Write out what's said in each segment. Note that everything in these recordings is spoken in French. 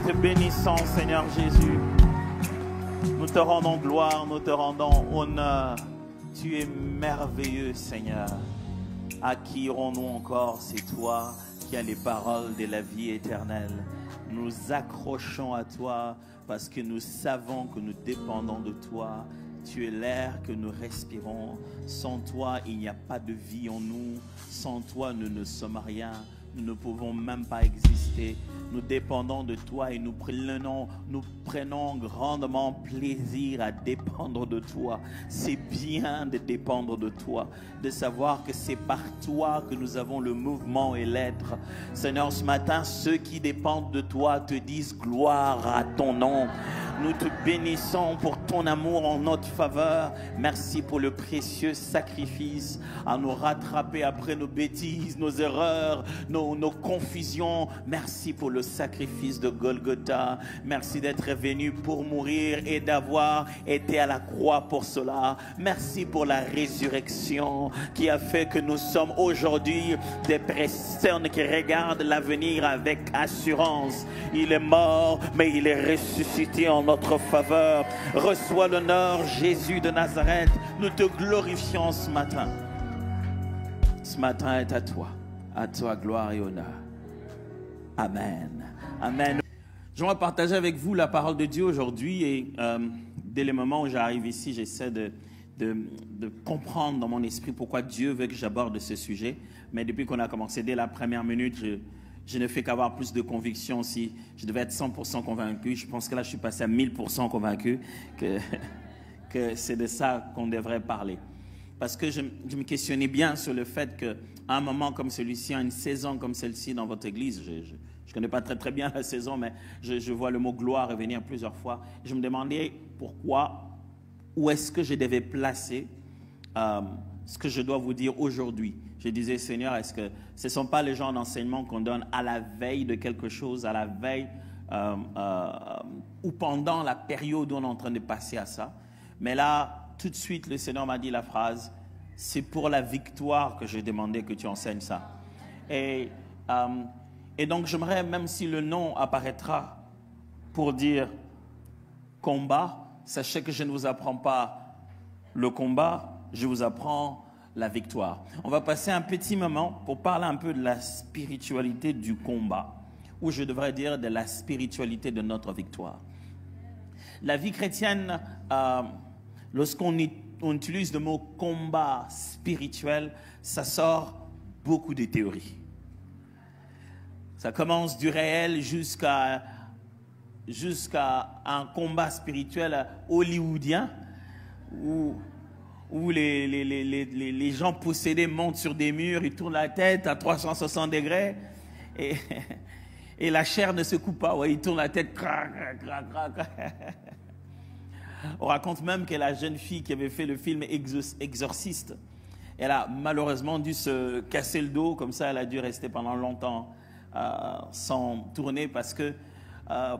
te bénissons, Seigneur Jésus. Nous te rendons gloire, nous te rendons honneur. Tu es merveilleux, Seigneur. À qui irons-nous encore? C'est toi qui as les paroles de la vie éternelle. Nous accrochons à toi parce que nous savons que nous dépendons de toi. Tu es l'air que nous respirons. Sans toi, il n'y a pas de vie en nous. Sans toi, nous ne sommes rien. Nous ne pouvons même pas exister. Nous dépendons de toi et nous prenons grandement plaisir à dépendre de toi. C'est bien de dépendre de toi, de savoir que c'est par toi que nous avons le mouvement et l'être. Seigneur, ce matin, ceux qui dépendent de toi te disent gloire à ton nom. Nous te bénissons pour ton amour en notre faveur. Merci pour le précieux sacrifice à nous rattraper après nos bêtises, nos erreurs, nos confusions. Merci pour le sacrifice de Golgotha. Merci d'être venu pour mourir et d'avoir été à la croix pour cela. Merci pour la résurrection qui a fait que nous sommes aujourd'hui des personnes qui regardent l'avenir avec assurance. Il est mort, mais il est ressuscité en notre faveur. Reçois l'honneur, Jésus de Nazareth. Nous te glorifions ce matin. Ce matin est à toi gloire et honneur. Amen. Amen. J'aimerais partager avec vous la parole de Dieu aujourd'hui et dès le moment où j'arrive ici, j'essaie de comprendre dans mon esprit pourquoi Dieu veut que j'aborde ce sujet. Mais depuis qu'on a commencé, dès la première minute, je ne fais qu'avoir plus de conviction. Si je devais être 100% convaincu, je pense que là, je suis passé à 1000% convaincu que c'est de ça qu'on devrait parler. Parce que je me questionnais bien sur le fait qu'à un moment comme celui-ci, à une saison comme celle-ci dans votre église, je ne connais pas très bien la saison, mais je vois le mot gloire revenir plusieurs fois. Je me demandais pourquoi, où est-ce que je devais placer ce que je dois vous dire aujourd'hui. Je disais, Seigneur, est-ce que ce ne sont pas les genres d'enseignements qu'on donne à la veille de quelque chose, à la veille ou pendant la période où on est en train de passer à ça? Mais là, tout de suite, le Seigneur m'a dit la phrase, c'est pour la victoire que j'ai demandé que tu enseignes ça. Et donc, j'aimerais, même si le nom apparaîtra pour dire combat, sachez que je ne vous apprends pas le combat, je vous apprends la victoire. On va passer un petit moment pour parler un peu de la spiritualité du combat, ou je devrais dire de la spiritualité de notre victoire. La vie chrétienne, lorsqu'on utilise le mot combat spirituel, ça sort beaucoup de théories. Ça commence du réel jusqu'à un combat spirituel hollywoodien où les gens possédés montent sur des murs, ils tournent la tête à 360 degrés et la chair ne se coupe pas. Ouais, ils tournent la tête. On raconte même que la jeune fille qui avait fait le film Exorciste, elle a malheureusement dû se casser le dos, comme ça elle a dû rester pendant longtemps sans tourner parce que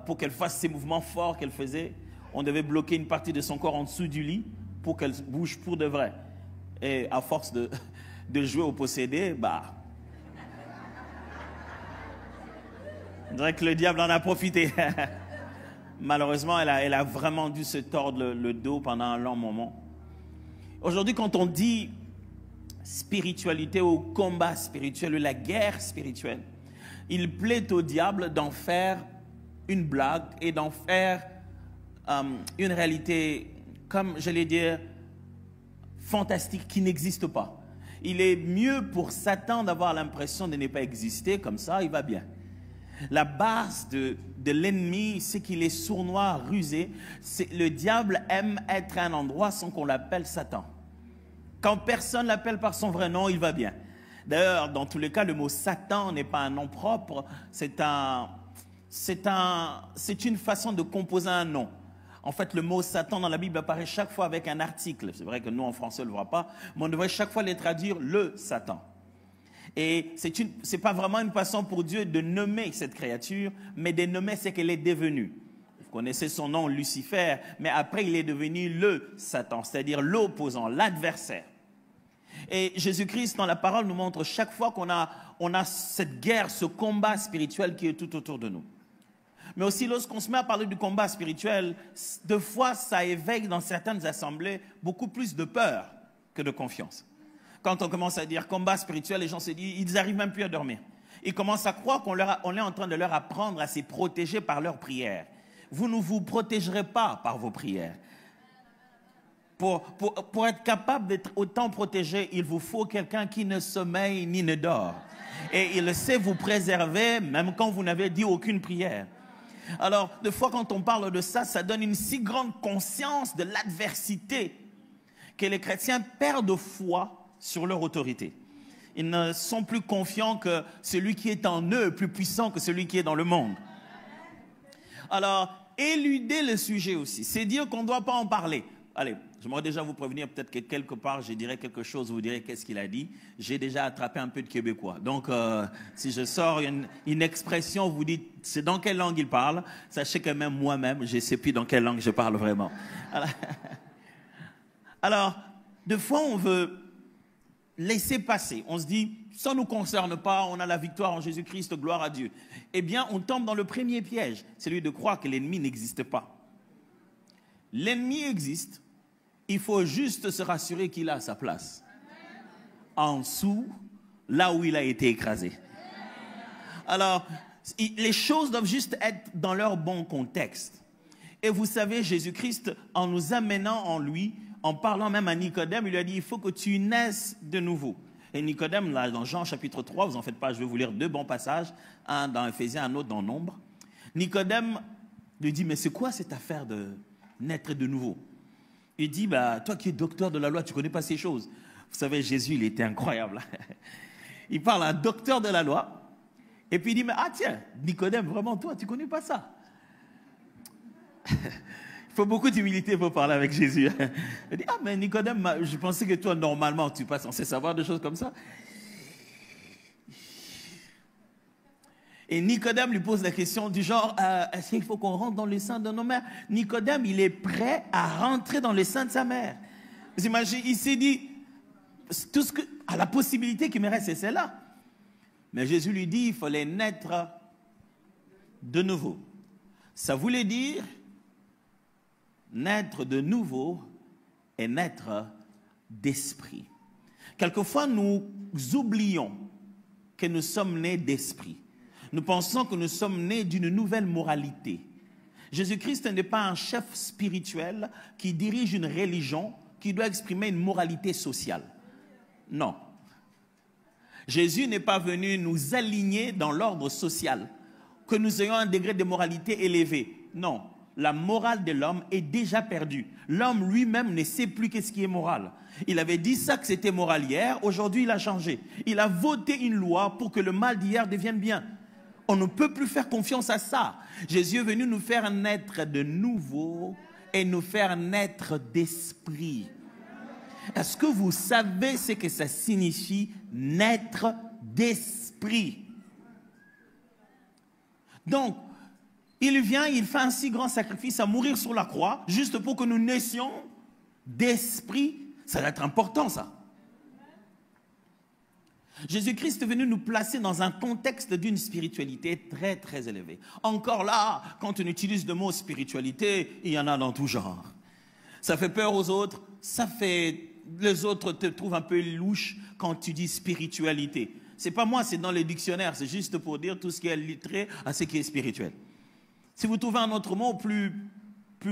pour qu'elle fasse ces mouvements forts qu'elle faisait, on devait bloquer une partie de son corps en dessous du lit pour qu'elle bouge pour de vrai. Et à force de jouer au possédé, on dirait que le diable en a profité. Malheureusement, elle a vraiment dû se tordre le dos pendant un long moment. Aujourd'hui, quand on dit spiritualité ou combat spirituel ou la guerre spirituelle, il plaît au diable d'en faire une blague et d'en faire une réalité, comme j'allais dire, fantastique qui n'existe pas. Il est mieux pour Satan d'avoir l'impression de ne pas exister, comme ça il va bien. La base de l'ennemi, c'est qu'il est sournois, rusé. Le diable aime être à un endroit sans qu'on l'appelle Satan. Quand personne l'appelle par son vrai nom, il va bien. D'ailleurs, dans tous les cas, le mot Satan n'est pas un nom propre, c'est une façon de composer un nom. En fait, le mot Satan dans la Bible apparaît chaque fois avec un article. C'est vrai que nous, en français, on ne le voit pas, mais on devrait chaque fois les traduire le Satan. Et ce n'est pas vraiment une façon pour Dieu de nommer cette créature, mais de nommer ce qu'elle est devenue. Vous connaissez son nom, Lucifer, mais après, il est devenu le Satan, c'est-à-dire l'opposant, l'adversaire. Et Jésus-Christ, dans la parole, nous montre chaque fois qu'on a cette guerre, ce combat spirituel qui est tout autour de nous. Mais aussi, lorsqu'on se met à parler du combat spirituel, deux fois, ça éveille dans certaines assemblées beaucoup plus de peur que de confiance. Quand on commence à dire combat spirituel, les gens se disent, ils n'arrivent même plus à dormir. Ils commencent à croire qu'on est en train de leur apprendre à se protéger par leurs prières. Vous ne vous protégerez pas par vos prières. Pour être capable d'être autant protégé, il vous faut quelqu'un qui ne sommeille ni ne dort. Et il sait vous préserver même quand vous n'avez dit aucune prière. Alors, des fois, quand on parle de ça, ça donne une si grande conscience de l'adversité que les chrétiens perdent foi sur leur autorité. Ils ne sont plus confiants que celui qui est en eux est plus puissant que celui qui est dans le monde. Alors, éluder le sujet aussi, c'est dire qu'on ne doit pas en parler. Allez, j'aimerais déjà vous prévenir, peut-être que quelque part, je dirais quelque chose, vous direz qu'est-ce qu'il a dit. J'ai déjà attrapé un peu de québécois. Donc, si je sors une expression, vous dites, c'est dans quelle langue il parle. Sachez que même moi-même, je ne sais plus dans quelle langue je parle vraiment. Alors, des fois, on veut laisser passer. On se dit, ça ne nous concerne pas, on a la victoire en Jésus-Christ, gloire à Dieu. Eh bien, on tombe dans le premier piège, celui de croire que l'ennemi n'existe pas. L'ennemi existe. Il faut juste se rassurer qu'il a sa place. En dessous, là où il a été écrasé. Alors, les choses doivent juste être dans leur bon contexte. Et vous savez, Jésus-Christ, en nous amenant en lui, en parlant même à Nicodème, il lui a dit, il faut que tu naisses de nouveau. Et Nicodème, là, dans Jean chapitre 3, vous n'en faites pas, je vais vous lire deux bons passages, un dans Éphésiens, un autre dans Nombre. Nicodème lui dit, mais c'est quoi cette affaire de naître de nouveau? Il dit, bah, toi qui es docteur de la loi, tu ne connais pas ces choses. Vous savez, Jésus, il était incroyable. Il parle à un docteur de la loi, et puis il dit, mais ah tiens, Nicodème, vraiment toi, tu ne connais pas ça. Il faut beaucoup d'humilité pour parler avec Jésus. Il dit, ah mais Nicodème, je pensais que toi, normalement, tu n'es pas censé savoir des choses comme ça. Et Nicodème lui pose la question du genre, est-ce qu'il faut qu'on rentre dans le sein de nos mères? Nicodème, il est prêt à rentrer dans le sein de sa mère. Vous imaginez, il s'est dit, tout ce que, la possibilité qui me reste, c'est celle-là. Mais Jésus lui dit, il fallait naître de nouveau. Ça voulait dire naître de nouveau et naître d'esprit. Quelquefois, nous oublions que nous sommes nés d'esprit. Nous pensons que nous sommes nés d'une nouvelle moralité. Jésus-Christ n'est pas un chef spirituel qui dirige une religion qui doit exprimer une moralité sociale. Non. Jésus n'est pas venu nous aligner dans l'ordre social, que nous ayons un degré de moralité élevé. Non. La morale de l'homme est déjà perdue. L'homme lui-même ne sait plus qu'est-ce qui est moral. Il avait dit ça que c'était moral hier, aujourd'hui il a changé. Il a voté une loi pour que le mal d'hier devienne bien. On ne peut plus faire confiance à ça. Jésus est venu nous faire naître de nouveau et nous faire naître d'esprit. Est-ce que vous savez ce que ça signifie naître d'esprit? Donc, il vient, il fait un si grand sacrifice à mourir sur la croix, juste pour que nous naissions d'esprit. Ça va être important, ça. Jésus-Christ est venu nous placer dans un contexte d'une spiritualité très, très élevée. Encore là, quand on utilise le mot spiritualité, il y en a dans tout genre. Ça fait peur aux autres, les autres te trouvent un peu louche quand tu dis spiritualité. C'est pas moi, c'est dans les dictionnaires, c'est juste pour dire tout ce qui est littré à ce qui est spirituel. Si vous trouvez un autre mot plus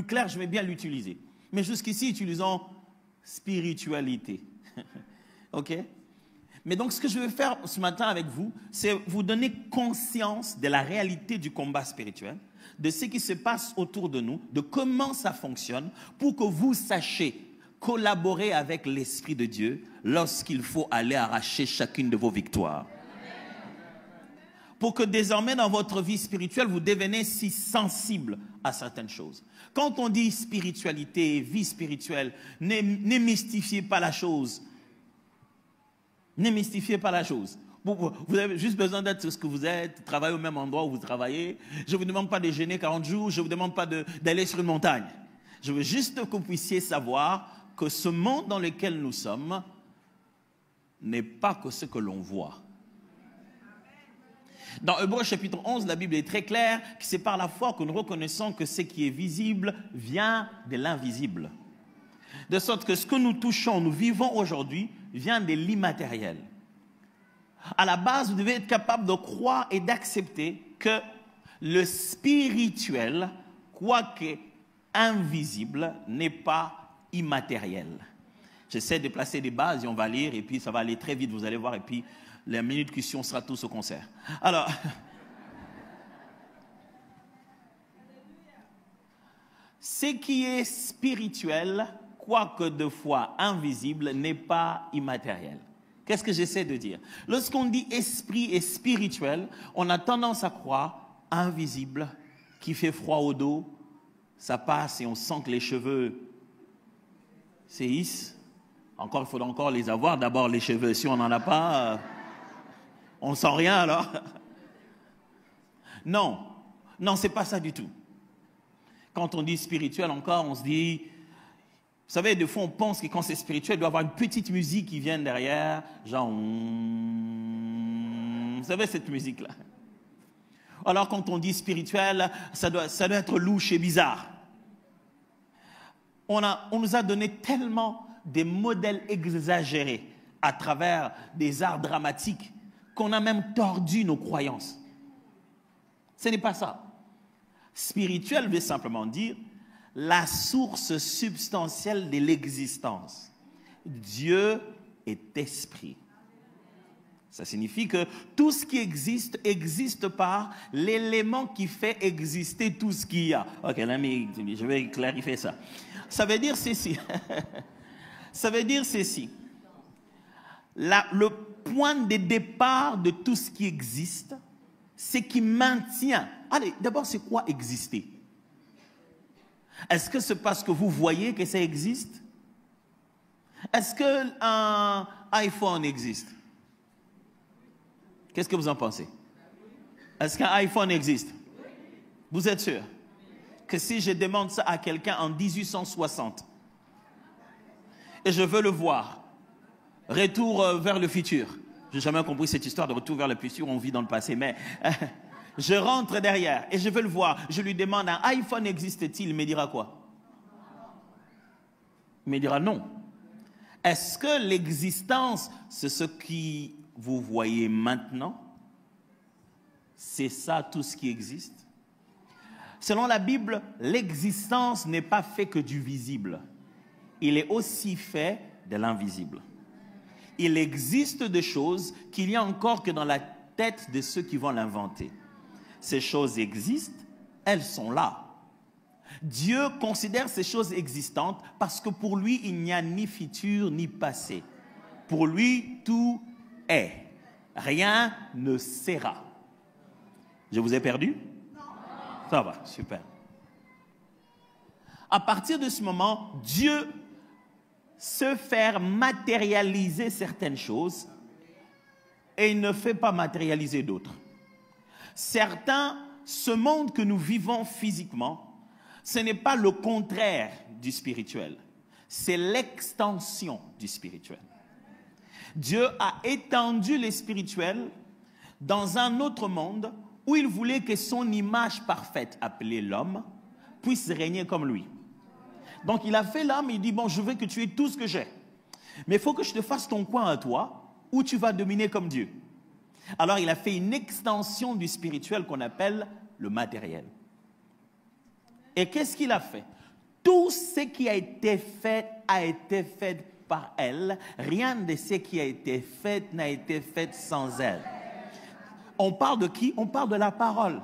clair, je vais bien l'utiliser. Mais jusqu'ici, utilisons spiritualité. OK? Mais donc, ce que je vais faire ce matin avec vous, c'est vous donner conscience de la réalité du combat spirituel, de ce qui se passe autour de nous, de comment ça fonctionne, pour que vous sachiez collaborer avec l'Esprit de Dieu lorsqu'il faut aller arracher chacune de vos victoires. Pour que désormais, dans votre vie spirituelle, vous deveniez si sensible à certaines choses. Quand on dit spiritualité, vie spirituelle, ne mystifiez pas la chose. Ne mystifiez pas la chose. Vous avez juste besoin d'être ce que vous êtes, travailler au même endroit où vous travaillez. Je ne vous demande pas de jeûner 40 jours, je ne vous demande pas d'aller sur une montagne. Je veux juste que vous puissiez savoir que ce monde dans lequel nous sommes n'est pas que ce que l'on voit. Dans Hébreux chapitre 11, la Bible est très claire que c'est par la foi que nous reconnaissons que ce qui est visible vient de l'invisible. De sorte que ce que nous touchons, nous vivons aujourd'hui, vient de l'immatériel. À la base, vous devez être capable de croire et d'accepter que le spirituel, quoique invisible, n'est pas immatériel. J'essaie de placer des bases et on va lire et puis ça va aller très vite, vous allez voir, et puis la minute question sera tous au concert. Alors, ce qui est spirituel, quoique de fois invisible, n'est pas immatériel. Qu'est-ce que j'essaie de dire? Lorsqu'on dit esprit et spirituel, on a tendance à croire invisible, qui fait froid au dos, ça passe et on sent que les cheveux séissent. Encore, il faudra encore les avoir. D'abord, les cheveux, si on n'en a pas, on ne sent rien alors. Non, non, c'est pas ça du tout. Quand on dit spirituel encore, on se dit... Vous savez, des fois, on pense que quand c'est spirituel, il doit y avoir une petite musique qui vient derrière, genre... Vous savez, cette musique-là. Alors, quand on dit spirituel, ça doit être louche et bizarre. On nous a donné tellement des modèles exagérés à travers des arts dramatiques qu'on a même tordu nos croyances. Ce n'est pas ça. Spirituel veut simplement dire la source substantielle de l'existence. Dieu est esprit. Ça signifie que tout ce qui existe, existe par l'élément qui fait exister tout ce qu'il y a. Ok, l'ami, je vais clarifier ça. Ça veut dire ceci. Ça veut dire ceci. Le point de départ de tout ce qui existe, c'est qui maintient. Allez, d'abord, c'est quoi exister? Est-ce que c'est parce que vous voyez que ça existe? Est-ce qu'un iPhone existe? Qu'est-ce que vous en pensez? Est-ce qu'un iPhone existe? Vous êtes sûr que si je demande ça à quelqu'un en 1860 et je veux le voir, retour vers le futur, je n'ai jamais compris cette histoire de retour vers le futur, on vit dans le passé, mais je rentre derrière et je veux le voir, je lui demande un iPhone existe-t-il? Il me dira quoi? Il me dira non. Est-ce que l'existence, c'est ce qui vous voyez maintenant? C'est ça tout ce qui existe? Selon la Bible, l'existence n'est pas fait que du visible. Il est aussi fait de l'invisible. Il existe des choses qu'il n'y a encore que dans la tête de ceux qui vont l'inventer. Ces choses existent, elles sont là. Dieu considère ces choses existantes parce que pour lui, il n'y a ni futur ni passé. Pour lui, tout est. Rien ne sera. Je vous ai perdu? Ça va, super. À partir de ce moment, Dieu se fait matérialiser certaines choses et il ne fait pas matérialiser d'autres. Certains, ce monde que nous vivons physiquement, ce n'est pas le contraire du spirituel, c'est l'extension du spirituel. Dieu a étendu le spirituel dans un autre monde où il voulait que son image parfaite, appelée l'homme, puisse régner comme lui. Donc il a fait l'homme, il dit, bon, je veux que tu aies tout ce que j'ai. Mais il faut que je te fasse ton coin à toi, où tu vas dominer comme Dieu. Alors il a fait une extension du spirituel qu'on appelle le matériel. Et qu'est-ce qu'il a fait? Tout ce qui a été fait par elle. Rien de ce qui a été fait n'a été fait sans elle. On parle de qui? On parle de la parole.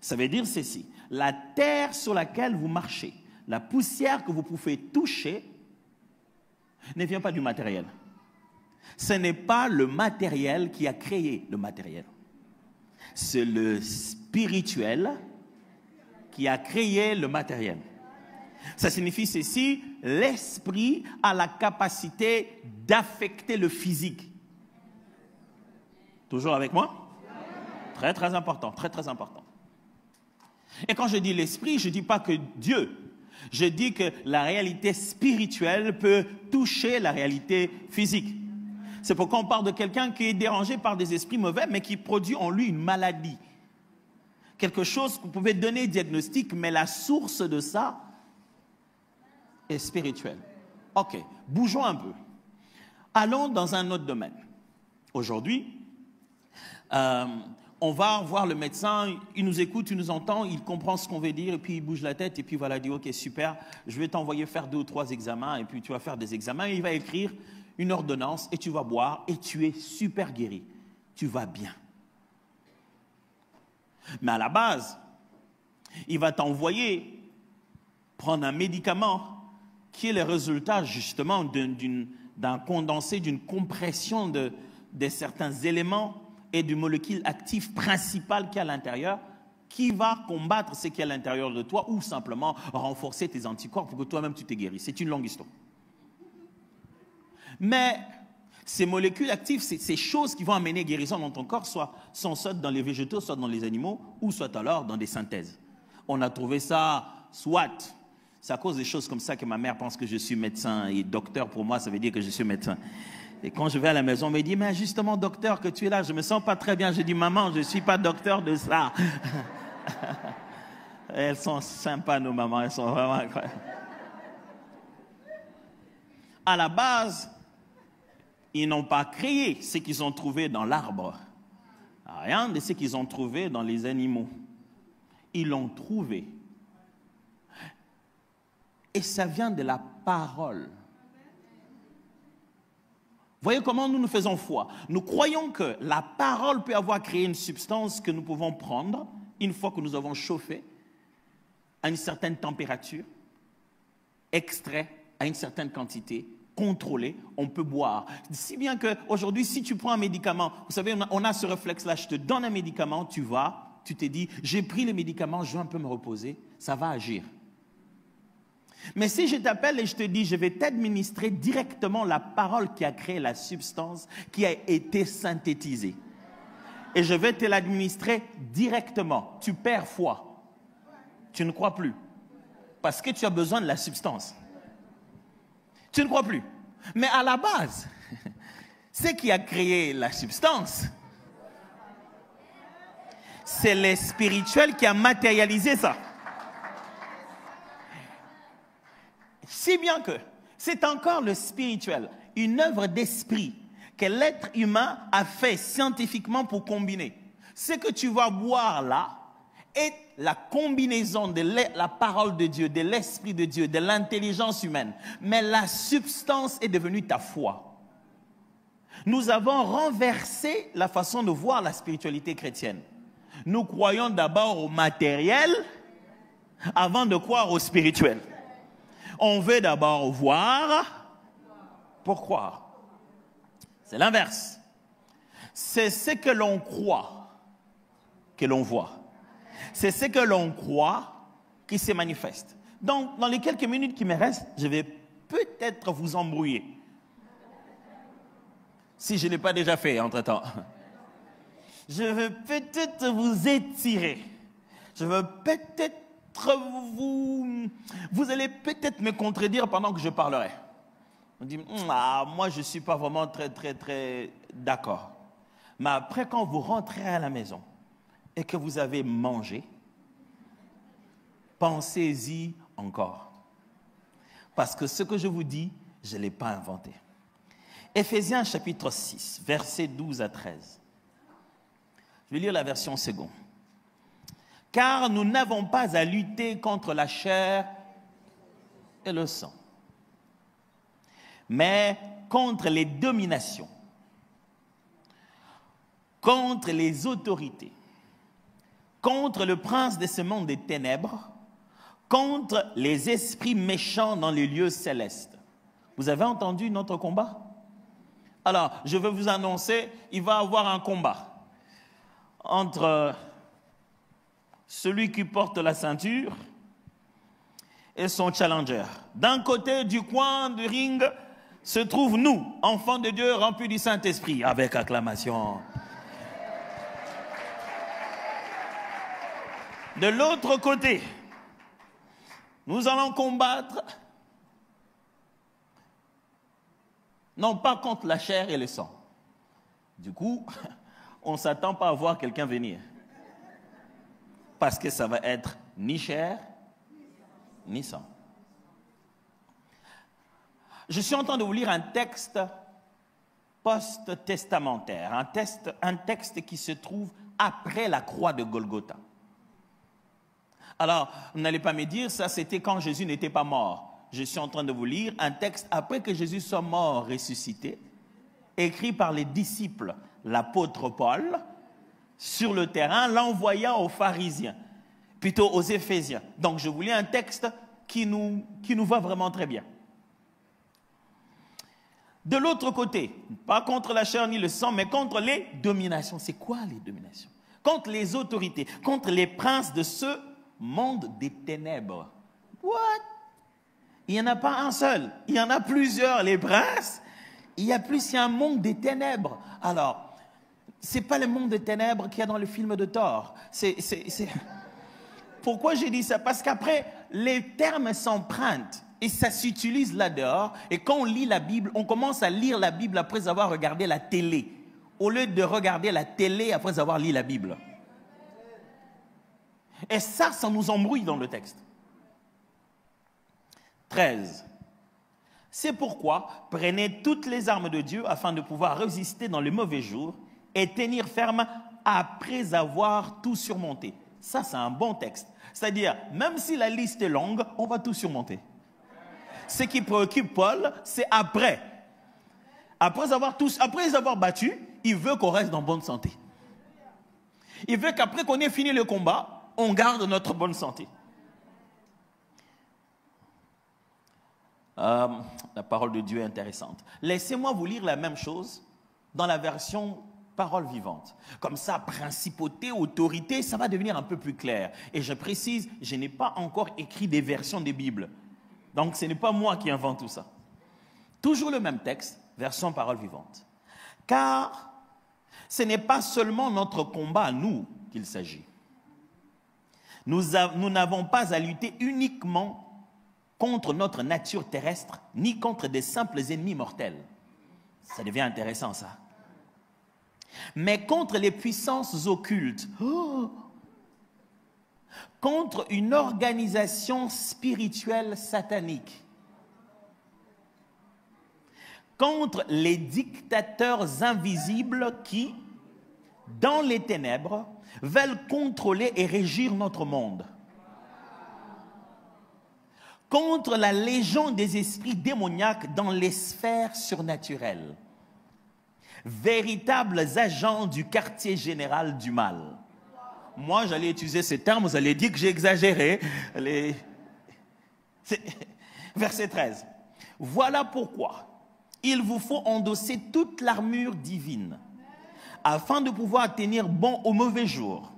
Ça veut dire ceci. La terre sur laquelle vous marchez, la poussière que vous pouvez toucher, ne vient pas du matériel. Ce n'est pas le matériel qui a créé le matériel. C'est le spirituel qui a créé le matériel. Ça signifie ceci, l'esprit a la capacité d'affecter le physique. Toujours avec moi? Très, très important, très, très important. Et quand je dis l'esprit, je ne dis pas que Dieu. Je dis que la réalité spirituelle peut toucher la réalité physique. C'est pourquoi on parle de quelqu'un qui est dérangé par des esprits mauvais, mais qui produit en lui une maladie. Quelque chose que vous pouvez donner diagnostic, mais la source de ça est spirituelle. Ok, bougeons un peu. Allons dans un autre domaine. Aujourd'hui, on va voir le médecin, il nous écoute, il nous entend, il comprend ce qu'on veut dire, et puis il bouge la tête, et puis voilà, il dit, ok, super, je vais t'envoyer faire 2 ou 3 examens, et puis tu vas faire des examens, et il va écrire une ordonnance, et tu vas boire, et tu es super guéri. Tu vas bien. Mais à la base, il va t'envoyer prendre un médicament qui est le résultat justement d'un condensé, d'une compression de certains éléments et du molécule active principale qui est à l'intérieur, qui va combattre ce qui est à l'intérieur de toi ou simplement renforcer tes anticorps pour que toi-même tu t'es guéri. C'est une longue histoire. Mais ces molécules actives, ces choses qui vont amener guérison dans ton corps, sont soit dans les végétaux, soit dans les animaux, ou soit alors dans des synthèses. On a trouvé ça, soit, c'est à cause des choses comme ça que ma mère pense que je suis médecin, et docteur pour moi, ça veut dire que je suis médecin. Et quand je vais à la maison, on me dit, mais justement, docteur, que tu es là, je ne me sens pas très bien. Je dis, maman, je ne suis pas docteur de ça. Elles sont sympas, nos mamans, elles sont vraiment incroyables. À la base, ils n'ont pas créé ce qu'ils ont trouvé dans l'arbre. Rien de ce qu'ils ont trouvé dans les animaux. Ils l'ont trouvé. Et ça vient de la parole. Voyez comment nous faisons foi. Nous croyons que la parole peut avoir créé une substance que nous pouvons prendre une fois que nous avons chauffé à une certaine température, extrait à une certaine quantité, contrôlé, on peut boire. Si bien qu'aujourd'hui, si tu prends un médicament, vous savez, on a ce réflexe-là, je te donne un médicament, tu vas, tu t'es dit, j'ai pris le médicament, je vais un peu me reposer, ça va agir. Mais si je t'appelle et je te dis, je vais t'administrer directement la parole qui a créé la substance qui a été synthétisée. Et je vais te l'administrer directement. Tu perds foi. Tu ne crois plus. Parce que tu as besoin de la substance. Tu ne crois plus. Mais à la base, ce qui a créé la substance, c'est le spirituel qui a matérialisé ça. Si bien que c'est encore le spirituel, une œuvre d'esprit que l'être humain a fait scientifiquement pour combiner. Ce que tu vas boire là est la combinaison de la parole de Dieu, de l'Esprit de Dieu, de l'intelligence humaine. Mais la substance est devenue ta foi. Nous avons renversé la façon de voir la spiritualité chrétienne. Nous croyons d'abord au matériel avant de croire au spirituel. On veut d'abord voir pour croire. C'est l'inverse. C'est ce que l'on croit que l'on voit. C'est ce que l'on croit qui se manifeste. Donc, dans les quelques minutes qui me restent, je vais peut-être vous embrouiller. Si je ne l'ai pas déjà fait entre-temps. Je vais peut-être vous étirer. Je vais peut-être vous allez peut-être me contredire pendant que je parlerai. On dit, moi je ne suis pas vraiment très d'accord. Mais après, quand vous rentrez à la maison et que vous avez mangé, pensez-y encore. Parce que ce que je vous dis, je ne l'ai pas inventé. Éphésiens chapitre 6, versets 12 à 13. Je vais lire la version seconde. Car nous n'avons pas à lutter contre la chair et le sang, mais contre les dominations, contre les autorités, contre le prince de ce monde des ténèbres, contre les esprits méchants dans les lieux célestes. Vous avez entendu notre combat? Alors, je vais vous annoncer, il va y avoir un combat entre celui qui porte la ceinture et son challenger. D'un côté du coin du ring se trouvent nous, enfants de Dieu remplis du Saint-Esprit, avec acclamation. De l'autre côté, nous allons combattre, non pas contre la chair et le sang, Du coup, on ne s'attend pas à voir quelqu'un venir. Parce que ça va être ni chair, ni sang. Je suis en train de vous lire un texte post-testamentaire, un texte qui se trouve après la croix de Golgotha. Alors, vous n'allez pas me dire, ça c'était quand Jésus n'était pas mort. Je suis en train de vous lire un texte après que Jésus soit mort, ressuscité, écrit par les disciples, l'apôtre Paul, sur le terrain, l'envoyant aux pharisiens, plutôt aux Éphésiens. Donc, je vous lis un texte qui nous va vraiment très bien. De l'autre côté, pas contre la chair ni le sang, mais contre les dominations. C'est quoi les dominations? Contre les autorités, contre les princes de ce monde des ténèbres. What? Il n'y en a pas un seul, il y en a plusieurs, les princes. Il y a un monde des ténèbres. Alors, ce n'est pas le monde des ténèbres qu'il y a dans le film de Thor. Pourquoi j'ai dit ça? Parce qu'après, les termes s'empruntent. Et ça s'utilise là-dehors. Et quand on lit la Bible, on commence à lire la Bible après avoir regardé la télé, au lieu de regarder la télé après avoir lu la Bible. Et ça nous embrouille dans le texte. 13. C'est pourquoi prenez toutes les armes de Dieu afin de pouvoir résister dans les mauvais jours et tenir ferme après avoir tout surmonté. Ça, c'est un bon texte. C'est-à-dire, même si la liste est longue, on va tout surmonter. Ce qui préoccupe Paul, c'est après. Après les avoir battus, il veut qu'on reste en bonne santé. Il veut qu'après qu'on ait fini le combat, on garde notre bonne santé. La parole de Dieu est intéressante. Laissez-moi vous lire la même chose dans la version parole vivante. Comme ça, principauté, autorité, ça va devenir un peu plus clair. Et je précise, je n'ai pas encore écrit des versions des Bibles. Donc, ce n'est pas moi qui invente tout ça. Toujours le même texte, version parole vivante. Car ce n'est pas seulement notre combat à nous qu'il s'agit. Nous n'avons pas à lutter uniquement contre notre nature terrestre, ni contre des simples ennemis mortels. Ça devient intéressant, ça. Mais contre les puissances occultes. Contre une organisation spirituelle satanique, contre les dictateurs invisibles qui, dans les ténèbres, veulent contrôler et régir notre monde, contre la légion des esprits démoniaques dans les sphères surnaturelles, véritables agents du quartier général du mal. Moi, j'allais utiliser ces termes, vous allez dire que j'ai exagéré. Verset 13. Voilà pourquoi il vous faut endosser toute l'armure divine afin de pouvoir tenir bon au mauvais jour,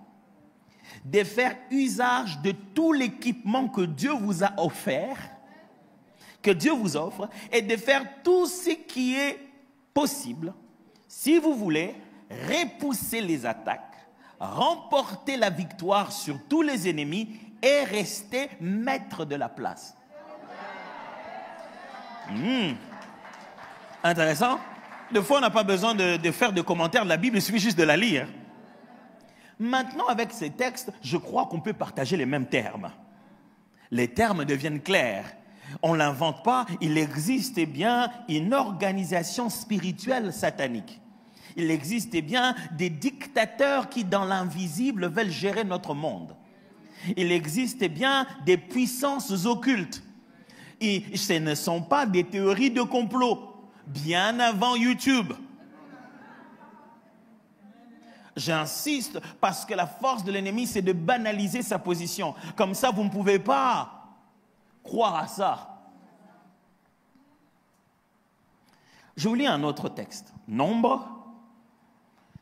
de faire usage de tout l'équipement que Dieu vous a offert, que Dieu vous offre, et de faire tout ce qui est possible, si vous voulez, repousser les attaques, remporter la victoire sur tous les ennemis et rester maître de la place. Intéressant. Des fois, on n'a pas besoin de faire de commentaires de la Bible, il suffit juste de la lire. Maintenant, avec ces textes, je crois qu'on peut partager les mêmes termes. Les termes deviennent clairs. On ne l'invente pas, il existe bien une organisation spirituelle satanique. Il existe bien des dictateurs qui, dans l'invisible, veulent gérer notre monde. Il existe bien des puissances occultes. Et ce ne sont pas des théories de complot, bien avant YouTube. J'insiste parce que la force de l'ennemi, c'est de banaliser sa position. Comme ça, vous ne pouvez pas croire à ça. Je vous lis un autre texte. Nombre,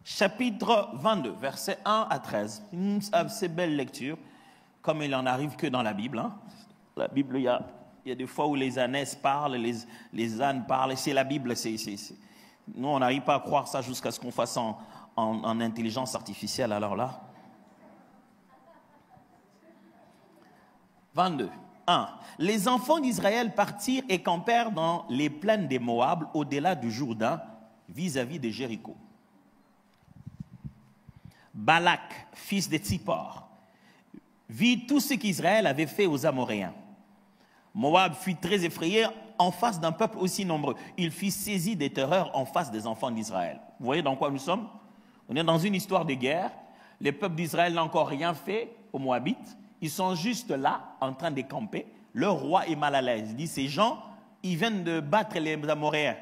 chapitre 22, versets 1 à 13. Une assez belle lecture, comme il n'en arrive que dans la Bible. Hein. La Bible, il y a des fois où les ânesses parlent, les ânes parlent. C'est la Bible. Nous, on n'arrive pas à croire ça jusqu'à ce qu'on fasse en intelligence artificielle. Alors là. 22. 1. Les enfants d'Israël partirent et campèrent dans les plaines des Moab, au-delà du Jourdain, vis-à-vis de Jéricho. Balak, fils de Tsippor, vit tout ce qu'Israël avait fait aux Amoréens. Moab fut très effrayé en face d'un peuple aussi nombreux. Il fut saisi des terreurs en face des enfants d'Israël. Vous voyez dans quoi nous sommes? On est dans une histoire de guerre. Les peuples d'Israël n'ont encore rien fait aux Moabites. Ils sont juste là, en train de camper. Le roi est mal à l'aise. Il dit, ces gens, ils viennent de battre les Amoréens.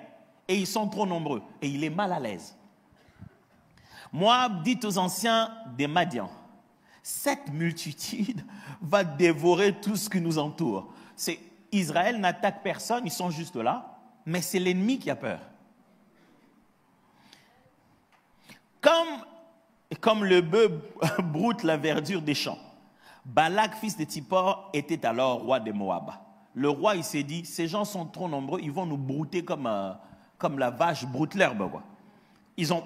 Et ils sont trop nombreux. Et il est mal à l'aise. Moab dit aux anciens des Madians, cette multitude va dévorer tout ce qui nous entoure. Israël n'attaque personne, ils sont juste là, mais c'est l'ennemi qui a peur. Comme le bœuf broute la verdure des champs, Balak, fils de Tsippor, était alors roi de Moab. Le roi, il s'est dit, ces gens sont trop nombreux, ils vont nous brouter comme la vache broute l'herbe.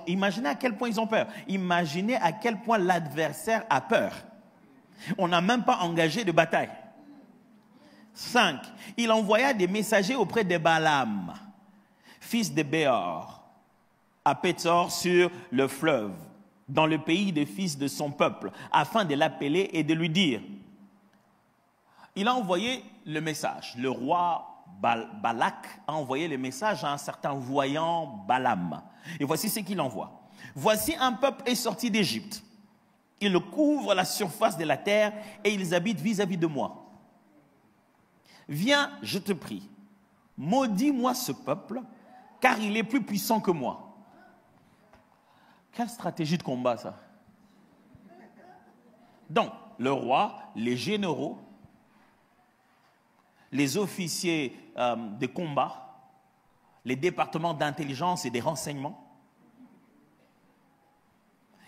Imaginez à quel point ils ont peur. Imaginez à quel point l'adversaire a peur. On n'a même pas engagé de bataille. 5. Il envoya des messagers auprès de Balaam, fils de Béor, à Pétor sur le fleuve, dans le pays des fils de son peuple, afin de l'appeler et de lui dire. Il a envoyé le message. Le roi Balak a envoyé le message à un certain voyant Balaam. Et voici ce qu'il envoie. Voici un peuple est sorti d'Égypte. Ils couvrent la surface de la terre et ils habitent vis-à-vis de moi. Viens, je te prie, maudis-moi ce peuple, car il est plus puissant que moi. Quelle stratégie de combat, ça? Donc, le roi, les généraux, les officiers de combat, les départements d'intelligence et des renseignements,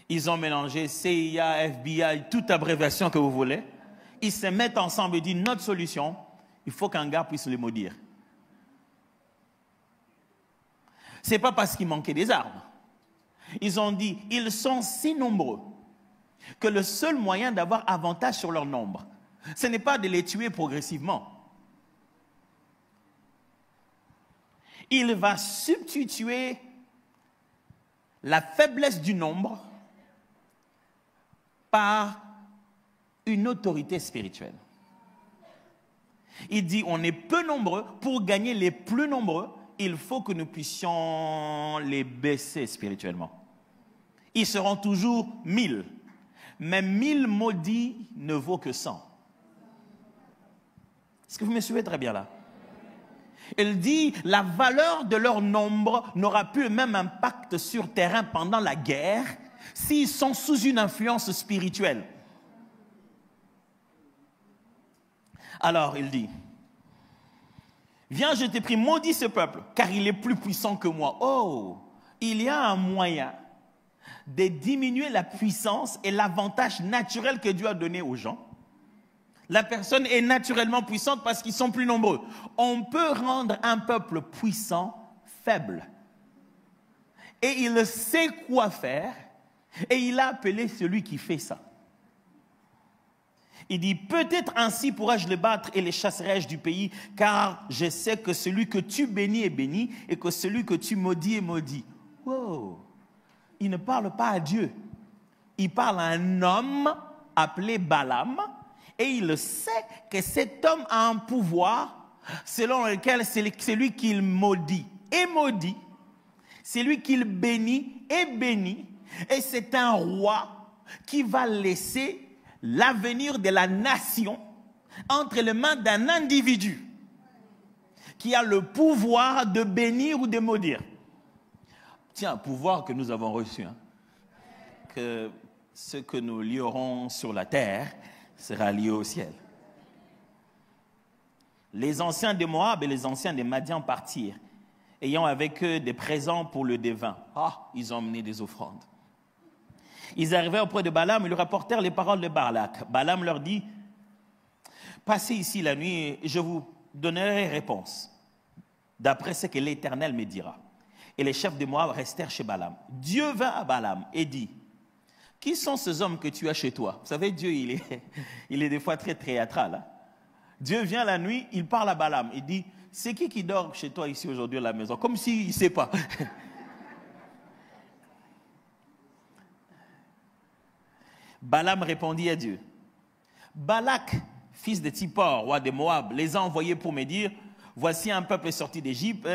ils ont mélangé CIA, FBI, toute abréviation que vous voulez. Ils se mettent ensemble et disent, notre solution, il faut qu'un gars puisse les maudire. Ce n'est pas parce qu'il manquait des armes. Ils ont dit, ils sont si nombreux que le seul moyen d'avoir avantage sur leur nombre, ce n'est pas de les tuer progressivement. Il va substituer la faiblesse du nombre par une autorité spirituelle. Il dit, on est peu nombreux, pour gagner les plus nombreux, il faut que nous puissions les baisser spirituellement. Ils seront toujours 1000, mais 1000 maudits ne vaut que 100. Est-ce que vous me suivez très bien là? Il dit, la valeur de leur nombre n'aura plus le même impact sur terrain pendant la guerre s'ils sont sous une influence spirituelle. Alors, il dit, viens, je t'ai pris, maudis ce peuple, car il est plus puissant que moi. Oh, il y a un moyen de diminuer la puissance et l'avantage naturel que Dieu a donné aux gens. La personne est naturellement puissante parce qu'ils sont plus nombreux. On peut rendre un peuple puissant faible. Et il sait quoi faire, et il a appelé celui qui fait ça. Il dit, peut-être ainsi pourrais-je le battre et les chasserai-je du pays, car je sais que celui que tu bénis est béni, et que celui que tu maudis est maudit. Wow. Il ne parle pas à Dieu. Il parle à un homme appelé Balaam, et il sait que cet homme a un pouvoir selon lequel c'est celui qu'il maudit est maudit, celui qu'il bénit est béni, et c'est un roi qui va laisser l'avenir de la nation entre les mains d'un individu qui a le pouvoir de bénir ou de maudire. Tiens, pouvoir que nous avons reçu, hein, que ce que nous lierons sur la terre sera lié au ciel. Les anciens de Moab et les anciens de Madian partirent, ayant avec eux des présents pour le devin. Ah, ils ont emmené des offrandes. Ils arrivèrent auprès de Balaam et lui rapportèrent les paroles de Balak. Balaam leur dit, passez ici la nuit et je vous donnerai réponse, d'après ce que l'Éternel me dira. Et les chefs de Moab restèrent chez Balaam. Dieu vint à Balaam et dit, qui sont ces hommes que tu as chez toi? Vous savez, Dieu, il est des fois très théâtral. Hein? Dieu vient la nuit, il parle à Balaam. Il dit, c'est qui dort chez toi ici aujourd'hui à la maison? Comme s'il ne sait pas. Balaam répondit à Dieu. Balak, fils de Tsippor, roi de Moab, les a envoyés pour me dire, voici un peuple sorti d'Égypte,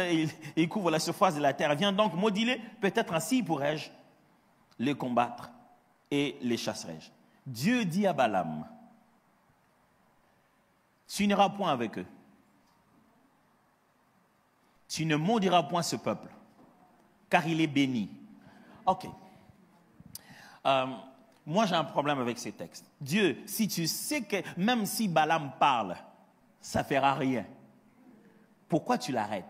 il couvre la surface de la terre. Viens donc maudis-les, peut-être ainsi pourrais-je les combattre et les chasserai-je. Dieu dit à Balaam, tu n'iras point avec eux. Tu ne maudiras point ce peuple, car il est béni. Ok. Moi, j'ai un problème avec ces textes. Dieu, si tu sais que même si Balaam parle, ça ne fera rien, pourquoi tu l'arrêtes?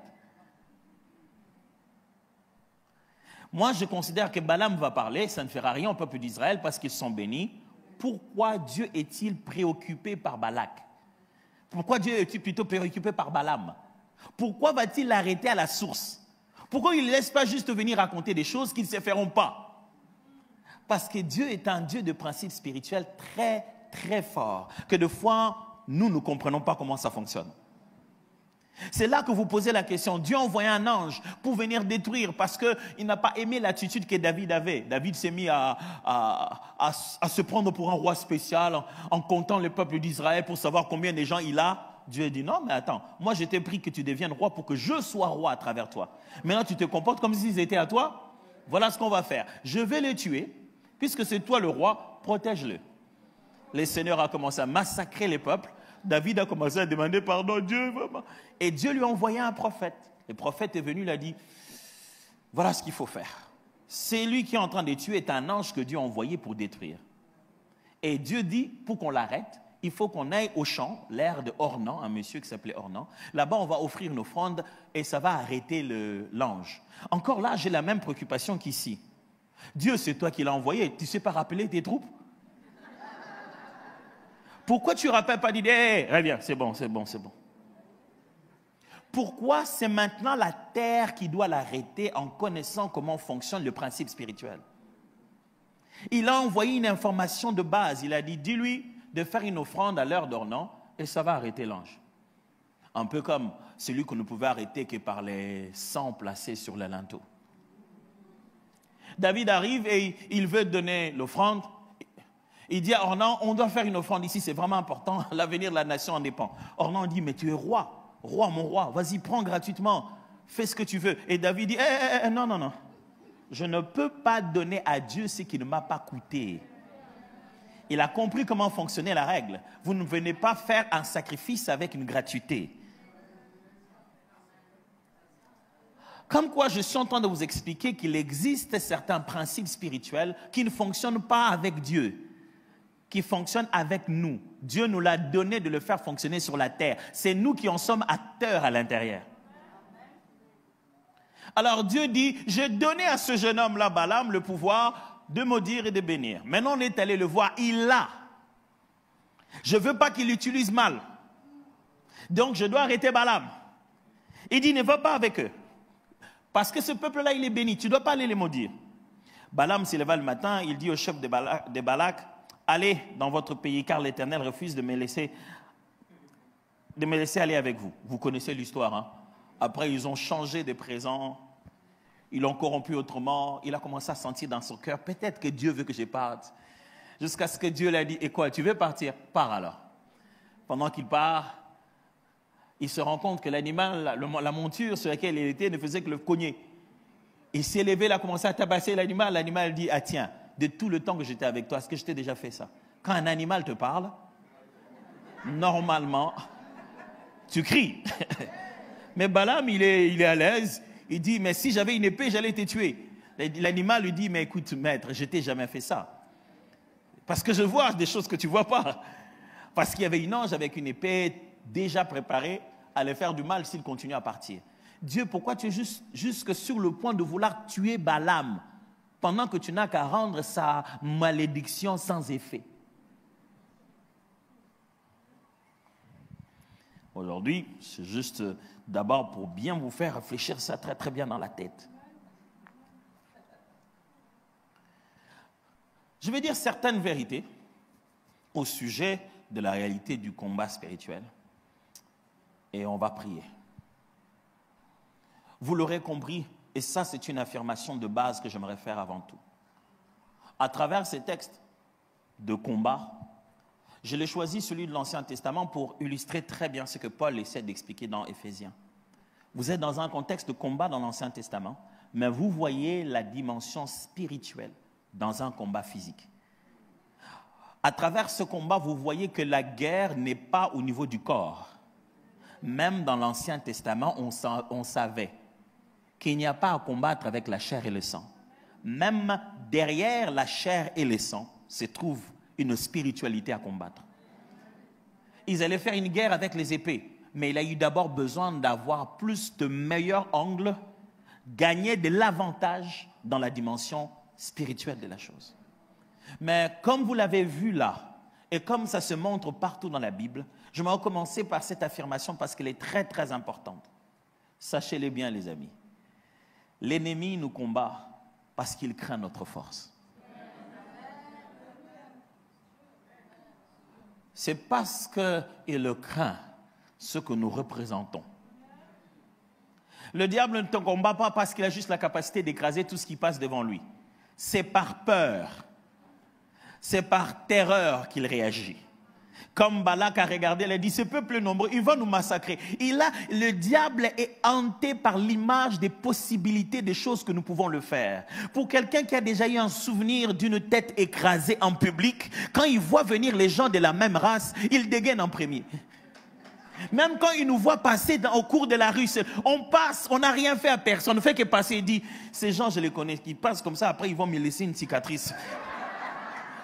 Moi, je considère que Balaam va parler, ça ne fera rien au peuple d'Israël parce qu'ils sont bénis. Pourquoi Dieu est-il préoccupé par Balak? Pourquoi Dieu est-il plutôt préoccupé par Balaam? Pourquoi va-t-il l'arrêter à la source? Pourquoi il ne laisse pas juste venir raconter des choses qui ne se feront pas? Parce que Dieu est un Dieu de principes spirituels très, très forts, que de fois, nous ne comprenons pas comment ça fonctionne. C'est là que vous posez la question. Dieu a envoyé un ange pour venir détruire parce qu'il n'a pas aimé l'attitude que David avait. David s'est mis à se prendre pour un roi spécial en comptant le peuple d'Israël pour savoir combien de gens il a. Dieu a dit non, mais attends, moi je t'ai pris que tu deviennes roi pour que je sois roi à travers toi. Maintenant tu te comportes comme s'ils étaient à toi. Voilà ce qu'on va faire. Je vais les tuer, puisque c'est toi le roi, protège-le. Le Seigneur a commencé à massacrer les peuples. David a commencé à demander pardon, Dieu, vraiment. Et Dieu lui a envoyé un prophète. Le prophète est venu, il a dit, voilà ce qu'il faut faire. C'est lui qui est en train de tuer, est un ange que Dieu a envoyé pour détruire. Et Dieu dit, pour qu'on l'arrête, il faut qu'on aille au champ, l'aire de Ornan, un monsieur qui s'appelait Ornan. Là-bas, on va offrir une offrande et ça va arrêter l'ange. Encore là, j'ai la même préoccupation qu'ici. Dieu, c'est toi qui l'as envoyé. Tu ne sais pas rappeler tes troupes? Pourquoi tu ne rappelles pas d'idée? Hey, bien, c'est bon, c'est bon, c'est bon. Pourquoi c'est maintenant la terre qui doit l'arrêter en connaissant comment fonctionne le principe spirituel? Il a envoyé une information de base. Il a dit, dis-lui de faire une offrande à l'heure d'Ornan et ça va arrêter l'ange. Un peu comme celui qu'on ne pouvait arrêter que par les sangs placés sur le linteau. David arrive et il veut donner l'offrande. Il dit à Ornan, on doit faire une offrande ici, c'est vraiment important, l'avenir de la nation en dépend. Ornan dit, mais tu es roi, mon roi, vas-y, prends gratuitement, fais ce que tu veux. Et David dit, non, non, non, je ne peux pas donner à Dieu ce qui ne m'a pas coûté. Il a compris comment fonctionnait la règle. Vous ne venez pas faire un sacrifice avec une gratuité. Comme quoi, je suis en train de vous expliquer qu'il existe certains principes spirituels qui ne fonctionnent pas avec Dieu, qui fonctionnent avec nous. Dieu nous l'a donné de le faire fonctionner sur la terre. C'est nous qui en sommes acteurs à l'intérieur. Alors Dieu dit, j'ai donné à ce jeune homme-là, Balaam, le pouvoir de maudire et de bénir. Maintenant, on est allé le voir, il l'a. Je ne veux pas qu'il l'utilise mal. Donc, je dois arrêter Balaam. Il dit, ne va pas avec eux. Parce que ce peuple-là, il est béni. Tu ne dois pas aller les maudire. Balaam s'est levé le matin, il dit au chef de Balak, allez dans votre pays, car l'Éternel refuse de me laisser aller avec vous. Vous connaissez l'histoire, hein? Après, ils ont changé de présent. Ils l'ont corrompu autrement. Il a commencé à sentir dans son cœur, peut-être que Dieu veut que je parte. Jusqu'à ce que Dieu lui a dit, et quoi, tu veux partir? Pars alors. Pendant qu'il part, il se rend compte que l'animal, la monture sur laquelle il était, ne faisait que le cogner. Il s'est levé, il a commencé à tabasser l'animal. L'animal dit, ah tiens, de tout le temps que j'étais avec toi, est-ce que je t'ai déjà fait ça? Quand un animal te parle, normalement, tu cries. Mais Balaam, il est à l'aise. Il dit, mais si j'avais une épée, j'allais te tuer. L'animal lui dit, mais écoute, maître, je t'ai jamais fait ça. Parce que je vois des choses que tu ne vois pas. Parce qu'il y avait une ange avec une épée déjà préparée à aller faire du mal s'il continue à partir. Dieu, pourquoi tu es jusque sur le point de vouloir tuer Balaam pendant que tu n'as qu'à rendre sa malédiction sans effet? Aujourd'hui, c'est juste d'abord pour bien vous faire réfléchir ça très très bien dans la tête. Je vais dire certaines vérités au sujet de la réalité du combat spirituel et on va prier. Vous l'aurez compris, et ça c'est une affirmation de base que j'aimerais faire avant tout. À travers ces textes, de combat. Je l'ai choisi, celui de l'Ancien Testament, pour illustrer très bien ce que Paul essaie d'expliquer dans Éphésiens. Vous êtes dans un contexte de combat dans l'Ancien Testament, mais vous voyez la dimension spirituelle dans un combat physique. À travers ce combat, vous voyez que la guerre n'est pas au niveau du corps. Même dans l'Ancien Testament, on savait qu'il n'y a pas à combattre avec la chair et le sang. Même derrière la chair et le sang se trouve une spiritualité à combattre. Ils allaient faire une guerre avec les épées, mais il a eu d'abord besoin d'avoir plus de meilleurs angles, gagner de l'avantage dans la dimension spirituelle de la chose. Mais comme vous l'avez vu là, et comme ça se montre partout dans la Bible, je vais commencer par cette affirmation parce qu'elle est très très importante. Sachez-le bien les amis, l'ennemi nous combat parce qu'il craint notre force. C'est parce qu'il le craint ce que nous représentons. Le diable ne te combat pas parce qu'il a juste la capacité d'écraser tout ce qui passe devant lui. C'est par peur, c'est par terreur qu'il réagit. Comme Balak a regardé, il a dit, ce peuple nombreux, il va nous massacrer. Le diable est hanté par l'image des possibilités, des choses que nous pouvons le faire. Pour quelqu'un qui a déjà eu un souvenir d'une tête écrasée en public, quand il voit venir les gens de la même race, il dégaine en premier. Même quand il nous voit passer au cours de la rue, on passe, on n'a rien fait à personne, on ne fait que passer, il dit, ces gens je les connais, qui passent comme ça, après ils vont me laisser une cicatrice.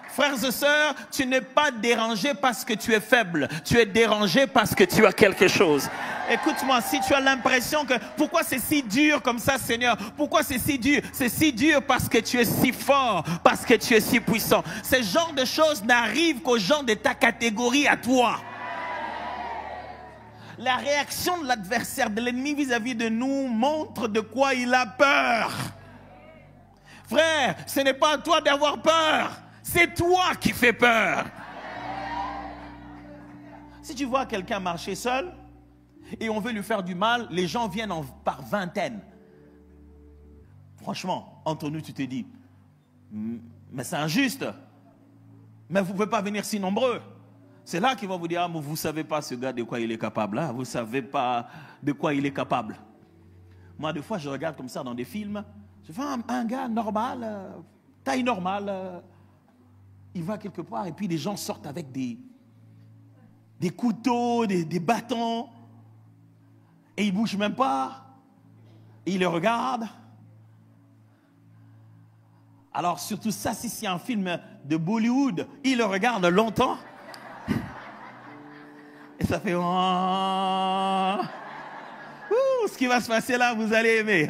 Frères et sœurs, tu n'es pas dérangé parce que tu es faible. Tu es dérangé parce que tu as quelque chose. Écoute-moi, si tu as l'impression que... Pourquoi c'est si dur comme ça, Seigneur? Pourquoi c'est si dur? C'est si dur parce que tu es si fort, parce que tu es si puissant. Ce genre de choses n'arrivent qu'aux gens de ta catégorie à toi. La réaction de l'adversaire, de l'ennemi vis-à-vis de nous montre de quoi il a peur. Frère, ce n'est pas à toi d'avoir peur. C'est toi qui fais peur. Si tu vois quelqu'un marcher seul et on veut lui faire du mal, les gens viennent par vingtaines. Franchement, entre nous, tu te dis, mais c'est injuste. Mais vous ne pouvez pas venir si nombreux. C'est là qu'ils vont vous dire, ah, mais vous ne savez pas ce gars de quoi il est capable. Hein? Vous ne savez pas de quoi il est capable. Moi, des fois, je regarde comme ça dans des films. Je fais un gars normal, taille normale. Il va quelque part et puis les gens sortent avec des couteaux, des bâtons. Et ils ne bougent même pas. Et ils les regardent. Alors surtout ça, si c'est un film de Bollywood, ils le regardent longtemps. Et ça fait... ce qui va se passer là, vous allez aimer.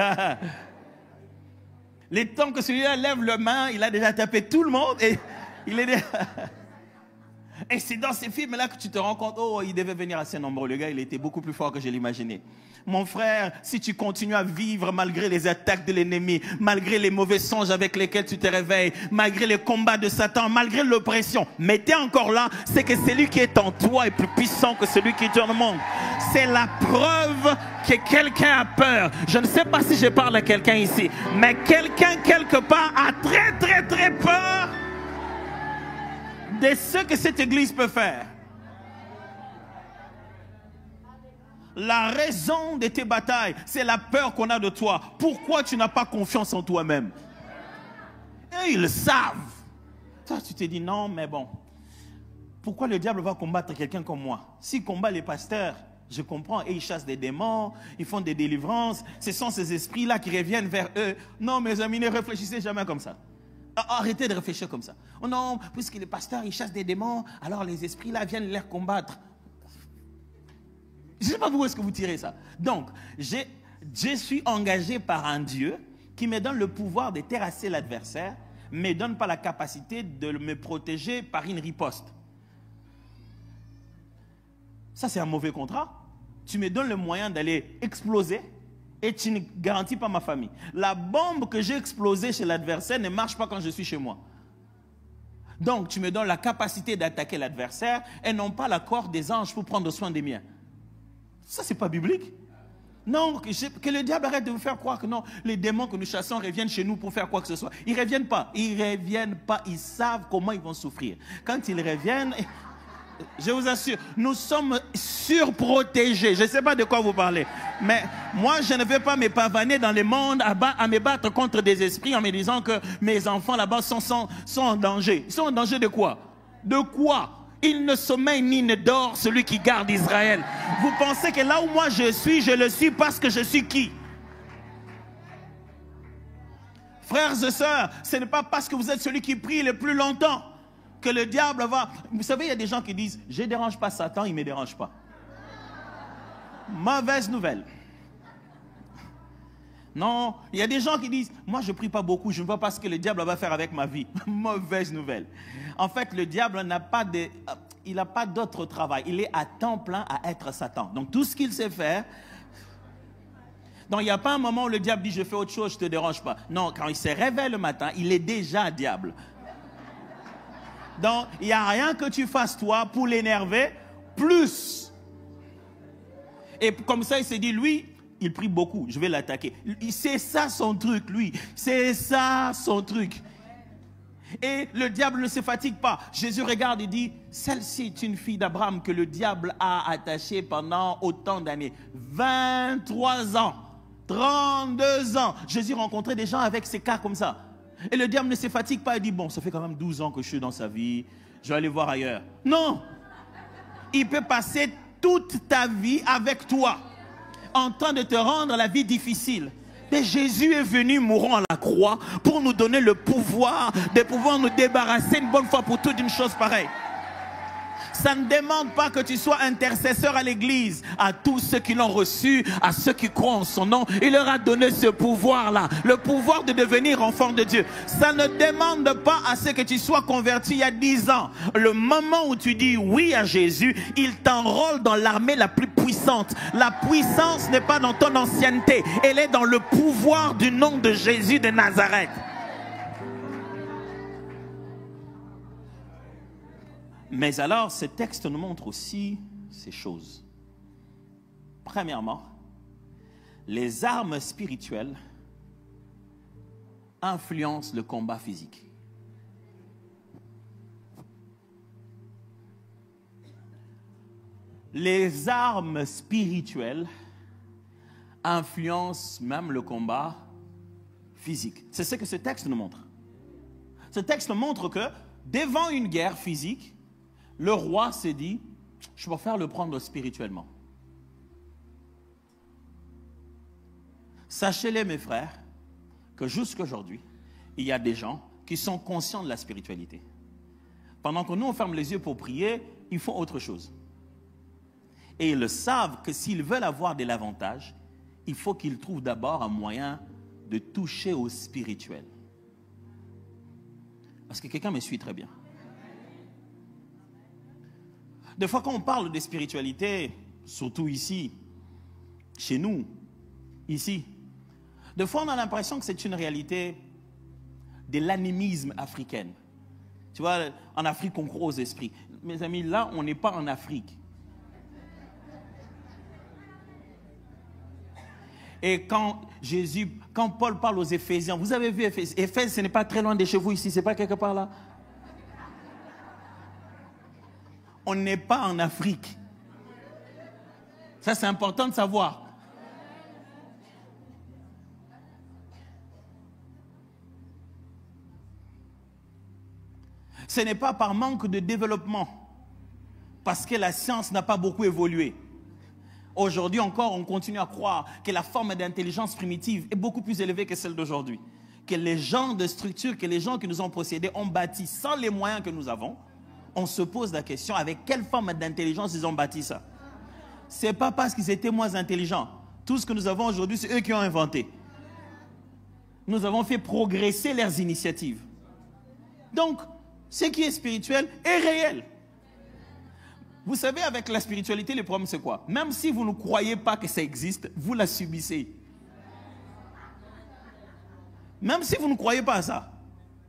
Les temps que celui-là lève la main, il a déjà tapé tout le monde et... Et c'est dans ces films-là que tu te rends compte, oh, il devait venir assez nombreux. Le gars, il était beaucoup plus fort que je l'imaginais. Mon frère, si tu continues à vivre malgré les attaques de l'ennemi, malgré les mauvais songes avec lesquels tu te réveilles, malgré les combats de Satan, malgré l'oppression, mais tu es encore là, c'est que celui qui est en toi est plus puissant que celui qui est dans le monde. C'est la preuve que quelqu'un a peur. Je ne sais pas si je parle à quelqu'un ici, mais quelqu'un quelque part a très très très peur de ce que cette église peut faire. La raison de tes batailles, c'est la peur qu'on a de toi. Pourquoi tu n'as pas confiance en toi-même? Et ils le savent. Toi, tu te dis non, mais bon. Pourquoi le diable va combattre quelqu'un comme moi? S'il combat les pasteurs, je comprends. Et ils chassent des démons, ils font des délivrances. Ce sont ces esprits-là qui reviennent vers eux. Non, mes amis, ne réfléchissez jamais comme ça. Arrêtez de réfléchir comme ça. Oh non, puisque les pasteurs, ils chassent des démons, alors les esprits-là viennent les combattre. Je ne sais pas d'où est-ce que vous tirez ça. Donc, je suis engagé par un Dieu qui me donne le pouvoir de terrasser l'adversaire, mais ne donne pas la capacité de me protéger par une riposte. Ça, c'est un mauvais contrat. Tu me donnes le moyen d'aller exploser et tu ne garantis pas ma famille. La bombe que j'ai explosée chez l'adversaire ne marche pas quand je suis chez moi. Donc, tu me donnes la capacité d'attaquer l'adversaire et non pas la corde des anges pour prendre soin des miens. Ça, ce n'est pas biblique. Non, que le diable arrête de vous faire croire que non, les démons que nous chassons reviennent chez nous pour faire quoi que ce soit. Ils ne reviennent pas. Ils ne reviennent pas. Ils savent comment ils vont souffrir. Quand ils reviennent, je vous assure, nous sommes surprotégés. Je ne sais pas de quoi vous parlez. Mais moi, je ne veux pas me pavaner dans le monde à me battre contre des esprits en me disant que mes enfants là-bas sont en danger. Ils sont en danger de quoi? De quoi? Il ne sommeille ni ne dort celui qui garde Israël. Vous pensez que là où moi je le suis parce que je suis qui? Frères et sœurs, ce n'est pas parce que vous êtes celui qui prie le plus longtemps que le diable va... Vous savez, il y a des gens qui disent, je ne dérange pas Satan, il ne me dérange pas. Mauvaise nouvelle. Non, il y a des gens qui disent, moi je ne prie pas beaucoup, je ne vois pas ce que le diable va faire avec ma vie. Mauvaise nouvelle. En fait, le diable n'a pas d'autre travail. Il est à temps plein à être Satan. Donc tout ce qu'il sait faire... Donc il n'y a pas un moment où le diable dit, je fais autre chose, je ne te dérange pas. Non, quand il se réveille le matin, il est déjà diable. Donc il n'y a rien que tu fasses toi pour l'énerver, plus. Et comme ça, il s'est dit, lui... Il prie beaucoup, je vais l'attaquer. C'est ça son truc, lui. C'est ça son truc. Et le diable ne se fatigue pas. Jésus regarde et dit, celle-ci est une fille d'Abraham que le diable a attachée pendant autant d'années. 23 ans, 32 ans. Jésus rencontrait des gens avec ces cas comme ça. Et le diable ne se fatigue pas. Il dit, bon, ça fait quand même 12 ans que je suis dans sa vie. Je vais aller voir ailleurs. Non. Il peut passer toute ta vie avec toi, en train de te rendre la vie difficile. Mais Jésus est venu mourant à la croix pour nous donner le pouvoir de pouvoir nous débarrasser une bonne fois pour toutes d'une chose pareille. Ça ne demande pas que tu sois intercesseur à l'église. À tous ceux qui l'ont reçu, à ceux qui croient en son nom, il leur a donné ce pouvoir-là, le pouvoir de devenir enfant de Dieu. Ça ne demande pas à ce que tu sois converti il y a 10 ans. Le moment où tu dis oui à Jésus, il t'enrôle dans l'armée la plus puissante. La puissance n'est pas dans ton ancienneté, elle est dans le pouvoir du nom de Jésus de Nazareth. Mais alors, ce texte nous montre aussi ces choses. Premièrement, les armes spirituelles influencent le combat physique. Les armes spirituelles influencent même le combat physique. C'est ce que ce texte nous montre. Ce texte montre que devant une guerre physique, le roi s'est dit, je préfère le prendre spirituellement. Sachez-les, mes frères, que jusqu'à aujourd'hui, il y a des gens qui sont conscients de la spiritualité. Pendant que nous, on ferme les yeux pour prier, ils font autre chose. Et ils le savent que s'ils veulent avoir de l'avantage, il faut qu'ils trouvent d'abord un moyen de toucher au spirituel. Parce que quelqu'un me suit très bien. Des fois, quand on parle de spiritualité, surtout ici, chez nous, ici, des fois, on a l'impression que c'est une réalité de l'animisme africain. Tu vois, en Afrique, on croit aux esprits. Mes amis, là, on n'est pas en Afrique. Et quand Paul parle aux Éphésiens, vous avez vu Éphèse, ce n'est pas très loin de chez vous ici, ce n'est pas quelque part là. On n'est pas en Afrique. Ça, c'est important de savoir. Ce n'est pas par manque de développement, parce que la science n'a pas beaucoup évolué. Aujourd'hui encore, on continue à croire que la forme d'intelligence primitive est beaucoup plus élevée que celle d'aujourd'hui. Que les gens de structure, que les gens qui nous ont précédés ont bâti sans les moyens que nous avons. On se pose la question, avec quelle forme d'intelligence ils ont bâti ça? Ce n'est pas parce qu'ils étaient moins intelligents. Tout ce que nous avons aujourd'hui, c'est eux qui ont inventé. Nous avons fait progresser leurs initiatives. Donc, ce qui est spirituel est réel. Vous savez, avec la spiritualité, le problème c'est quoi? Même si vous ne croyez pas que ça existe, vous la subissez. Même si vous ne croyez pas à ça,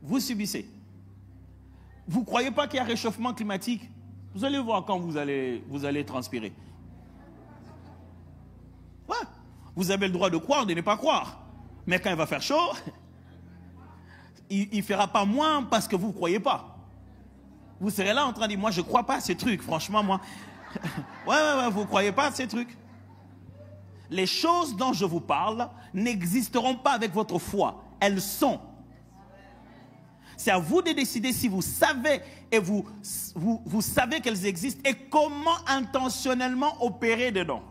vous subissez. Vous ne croyez pas qu'il y a réchauffement climatique? Vous allez voir quand vous allez transpirer. Ouais. Vous avez le droit de croire, de ne pas croire. Mais quand il va faire chaud, il ne fera pas moins parce que vous ne croyez pas. Vous serez là en train de dire, moi je ne crois pas à ces trucs, franchement moi. ouais, vous ne croyez pas à ces trucs. Les choses dont je vous parle n'existeront pas avec votre foi. Elles sont. C'est à vous de décider si vous savez et vous savez qu'elles existent et comment intentionnellement opérer dedans.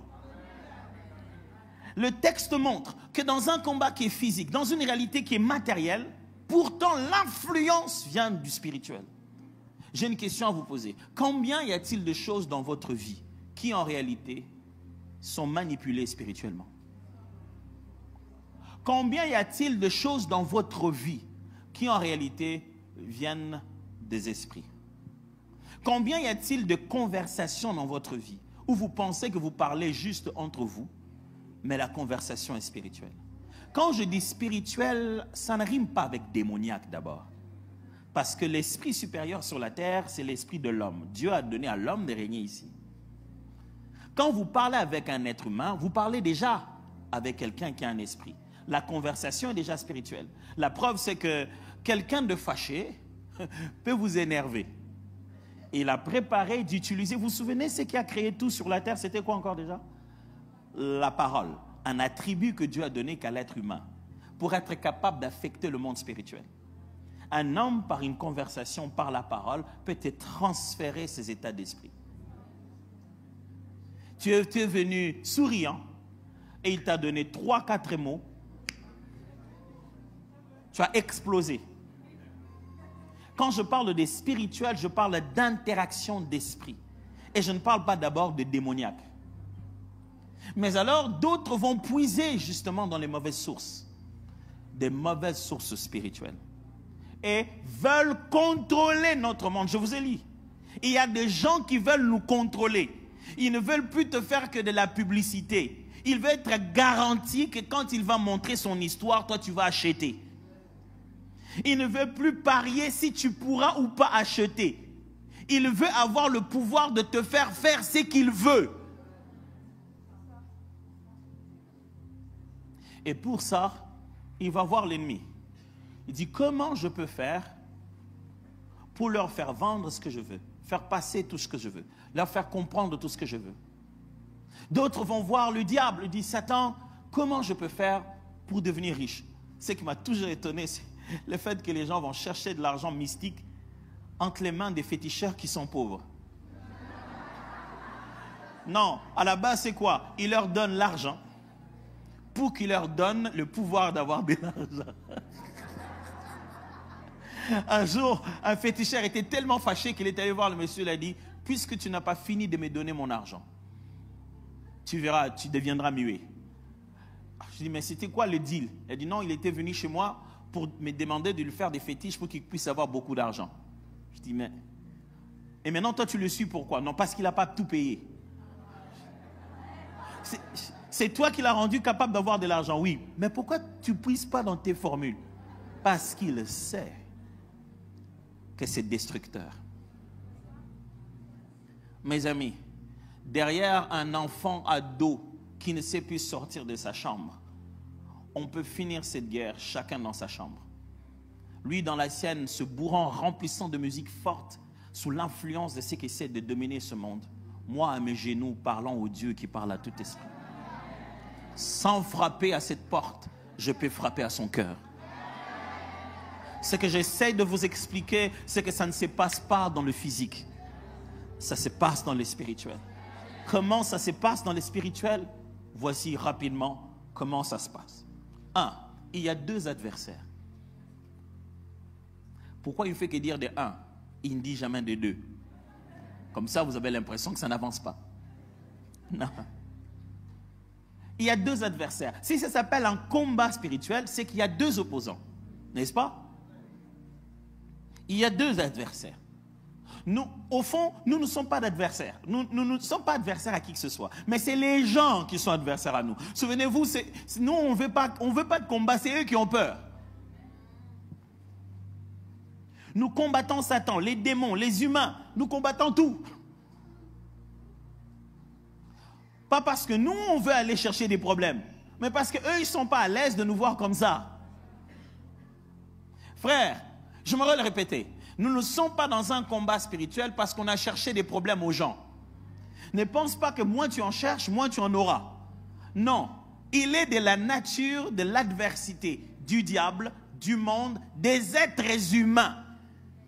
Le texte montre que dans un combat qui est physique, dans une réalité qui est matérielle, pourtant l'influence vient du spirituel. J'ai une question à vous poser. Combien y a-t-il de choses dans votre vie qui en réalité sont manipulées spirituellement? Combien y a-t-il de choses dans votre vie qui en réalité viennent des esprits? Combien y a-t-il de conversations dans votre vie où vous pensez que vous parlez juste entre vous, mais la conversation est spirituelle? Quand je dis spirituel, ça ne rime pas avec démoniaque d'abord. Parce que l'esprit supérieur sur la terre, c'est l'esprit de l'homme. Dieu a donné à l'homme de régner ici. Quand vous parlez avec un être humain, vous parlez déjà avec quelqu'un qui a un esprit. La conversation est déjà spirituelle. La preuve, c'est que quelqu'un de fâché peut vous énerver. Il a préparé d'utiliser, vous vous souvenez, ce qui a créé tout sur la terre, c'était quoi encore déjà? La parole, un attribut que Dieu a donné qu'à l'être humain, pour être capable d'affecter le monde spirituel. Un homme, par une conversation, par la parole, peut te transférer ses états d'esprit. Tu es venu souriant et il t'a donné 3-4 mots. Tu as explosé. Quand je parle des spirituels, je parle d'interaction d'esprit. Et je ne parle pas d'abord de démoniaque. Mais alors, d'autres vont puiser justement dans les mauvaises sources. Des mauvaises sources spirituelles. Et veulent contrôler notre monde. Je vous ai dit. Il y a des gens qui veulent nous contrôler. Ils ne veulent plus te faire que de la publicité. Il veut être garanti que quand il va montrer son histoire, toi tu vas acheter. Il ne veut plus parier si tu pourras ou pas acheter. Il veut avoir le pouvoir de te faire faire ce qu'il veut. Et pour ça, il va voir l'ennemi. Il dit, comment je peux faire pour leur faire vendre ce que je veux, faire passer tout ce que je veux, leur faire comprendre tout ce que je veux. D'autres vont voir le diable, il dit, Satan, comment je peux faire pour devenir riche? Ce qui m'a toujours étonné, c'est le fait que les gens vont chercher de l'argent mystique entre les mains des féticheurs qui sont pauvres. Non, à la base, c'est quoi? Ils leur donnent l'argent pour qu'ils leur donnent le pouvoir d'avoir de l'argent. Un jour, un féticheur était tellement fâché qu'il est allé voir le monsieur, il a dit, puisque tu n'as pas fini de me donner mon argent, tu verras, tu deviendras muet. Je dis, mais c'était quoi le deal? Il a dit, non, il était venu chez moi pour me demander de lui faire des fétiches pour qu'il puisse avoir beaucoup d'argent. Je dis, mais... Et maintenant, toi, tu le suis pourquoi? Non, parce qu'il n'a pas tout payé. C'est toi qui l'as rendu capable d'avoir de l'argent, oui. Mais pourquoi tu ne puisses pas dans tes formules? Parce qu'il sait que c'est destructeur. Mes amis, derrière un enfant ado qui ne sait plus sortir de sa chambre, on peut finir cette guerre chacun dans sa chambre. Lui dans la sienne, se bourrant, remplissant de musique forte, sous l'influence de ceux qui essaient de dominer ce monde. Moi, à mes genoux, parlant au Dieu qui parle à tout esprit. Sans frapper à cette porte, je peux frapper à son cœur. Ce que j'essaie de vous expliquer, c'est que ça ne se passe pas dans le physique. Ça se passe dans le spirituel. Comment ça se passe dans le spirituel? Voici rapidement comment ça se passe. 1. Il y a 2 adversaires. Pourquoi il ne fait que dire de 1? Il ne dit jamais de 2. Comme ça, vous avez l'impression que ça n'avance pas. Non. Il y a 2 adversaires. Si ça s'appelle un combat spirituel, c'est qu'il y a 2 opposants. N'est-ce pas? Il y a 2 adversaires. Nous, au fond, nous ne sommes pas d'adversaires. Nous ne sommes pas adversaires à qui que ce soit. Mais c'est les gens qui sont adversaires à nous. Souvenez-vous, nous, on ne veut pas de combat, c'est eux qui ont peur. Nous combattons Satan, les démons, les humains. Nous combattons tout. Pas parce que nous, on veut aller chercher des problèmes. Mais parce qu'eux, ils ne sont pas à l'aise de nous voir comme ça. Frère, j'aimerais le répéter. Nous ne sommes pas dans un combat spirituel parce qu'on a cherché des problèmes aux gens. Ne pense pas que moins tu en cherches, moins tu en auras. Non. Il est de la nature de l'adversité du diable, du monde, des êtres humains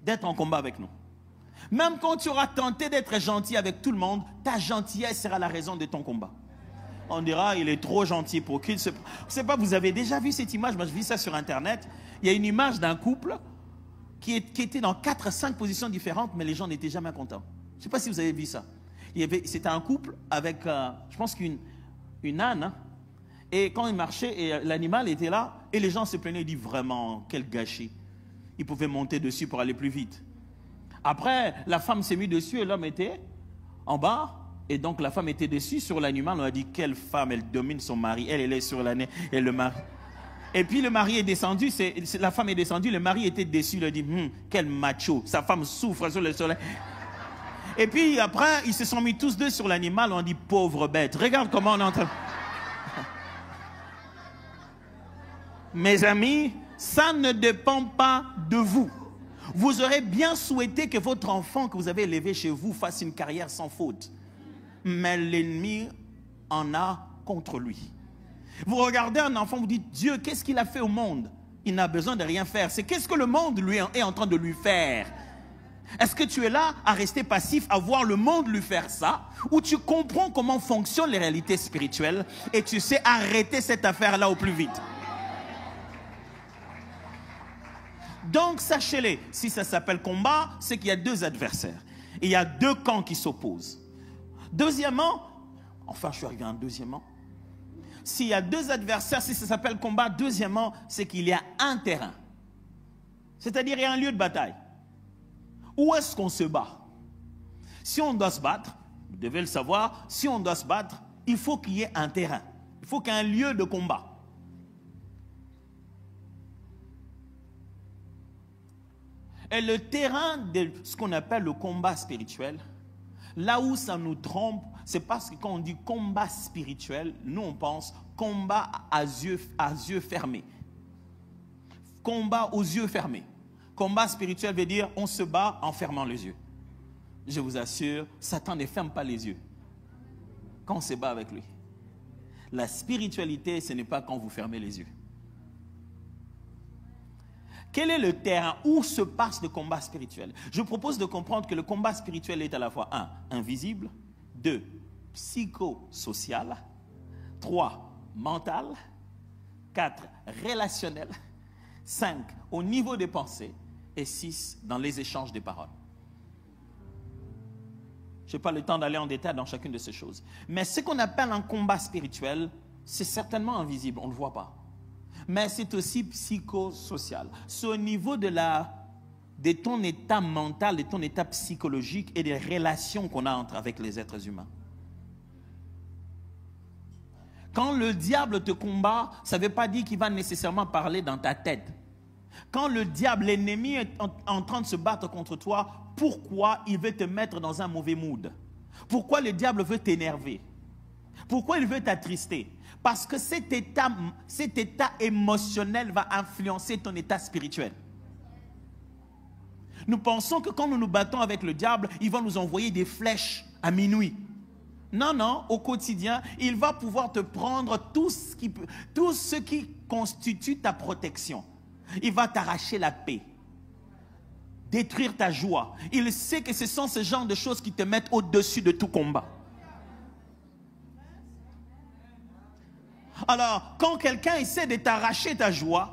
d'être en combat avec nous. Même quand tu auras tenté d'être gentil avec tout le monde, ta gentillesse sera la raison de ton combat. On dira, il est trop gentil pour qu'il se... Je ne sais pas, vous avez déjà vu cette image? Moi, je vis ça sur Internet. Il y a une image d'un couple qui était dans 4-5 positions différentes, mais les gens n'étaient jamais contents. Je ne sais pas si vous avez vu ça. C'était un couple avec, je pense une âne. Hein, et quand il marchait, et l'animal était là, et les gens se plaignaient, ils disent vraiment, quel gâchis. Ils pouvaient monter dessus pour aller plus vite. Après, la femme s'est mise dessus et l'homme était en bas. Et donc la femme était dessus sur l'animal. On a dit, quelle femme, elle domine son mari. Elle est sur l'année et le mari. Et puis le mari est descendu, la femme est descendue, le mari était déçu, il a dit, quel macho, sa femme souffre sur le soleil. Et puis après, ils se sont mis tous deux sur l'animal, on dit, pauvre bête. Regarde comment on entend. Mes amis, ça ne dépend pas de vous. Vous aurez bien souhaité que votre enfant que vous avez élevé chez vous fasse une carrière sans faute. Mais l'ennemi en a contre lui. Vous regardez un enfant, vous dites, Dieu, qu'est-ce qu'il a fait au monde? Il n'a besoin de rien faire. C'est qu'est-ce que le monde lui est en train de lui faire? Est-ce que tu es là à rester passif, à voir le monde lui faire ça? Ou tu comprends comment fonctionnent les réalités spirituelles et tu sais arrêter cette affaire-là au plus vite? Donc, sachez-les, si ça s'appelle combat, c'est qu'il y a deux adversaires. Et il y a deux camps qui s'opposent. Deuxièmement, enfin, je suis arrivé à un deuxièmement. S'il y a deux adversaires, si ça s'appelle combat, deuxièmement, c'est qu'il y a un terrain. C'est-à-dire, il y a un lieu de bataille. Où est-ce qu'on se bat? Si on doit se battre, vous devez le savoir, si on doit se battre, il faut qu'il y ait un terrain. Il faut qu'il y ait un lieu de combat. Et le terrain de ce qu'on appelle le combat spirituel, là où ça nous trompe, c'est parce que quand on dit combat spirituel, nous on pense combat à yeux fermés. Combat aux yeux fermés. Combat spirituel veut dire on se bat en fermant les yeux. Je vous assure, Satan ne ferme pas les yeux quand on se bat avec lui. La spiritualité, ce n'est pas quand vous fermez les yeux. Quel est le terrain où se passe le combat spirituel? Je propose de comprendre que le combat spirituel est à la fois 1. Invisible, 2. Psychosocial, 3. Mental, 4. Relationnel, 5. Au niveau des pensées et 6. Dans les échanges des paroles. Je n'ai pas le temps d'aller en détail dans chacune de ces choses. Mais ce qu'on appelle un combat spirituel, c'est certainement invisible, on ne le voit pas. Mais c'est aussi psychosocial. C'est au niveau de ton état mental, de ton état psychologique et des relations qu'on a avec les êtres humains. Quand le diable te combat, ça ne veut pas dire qu'il va nécessairement parler dans ta tête. Quand le diable, l'ennemi est en train de se battre contre toi, pourquoi il veut te mettre dans un mauvais mood? Pourquoi le diable veut t'énerver? Pourquoi il veut t'attrister? Parce que cet état émotionnel va influencer ton état spirituel. Nous pensons que quand nous nous battons avec le diable, il va nous envoyer des flèches à minuit. Non, non, au quotidien, il va pouvoir te prendre tout ce qui constitue ta protection. Il va t'arracher la paix, détruire ta joie. Il sait que ce sont ce genre de choses qui te mettent au-dessus de tout combat. Alors, quand quelqu'un essaie de t'arracher ta joie,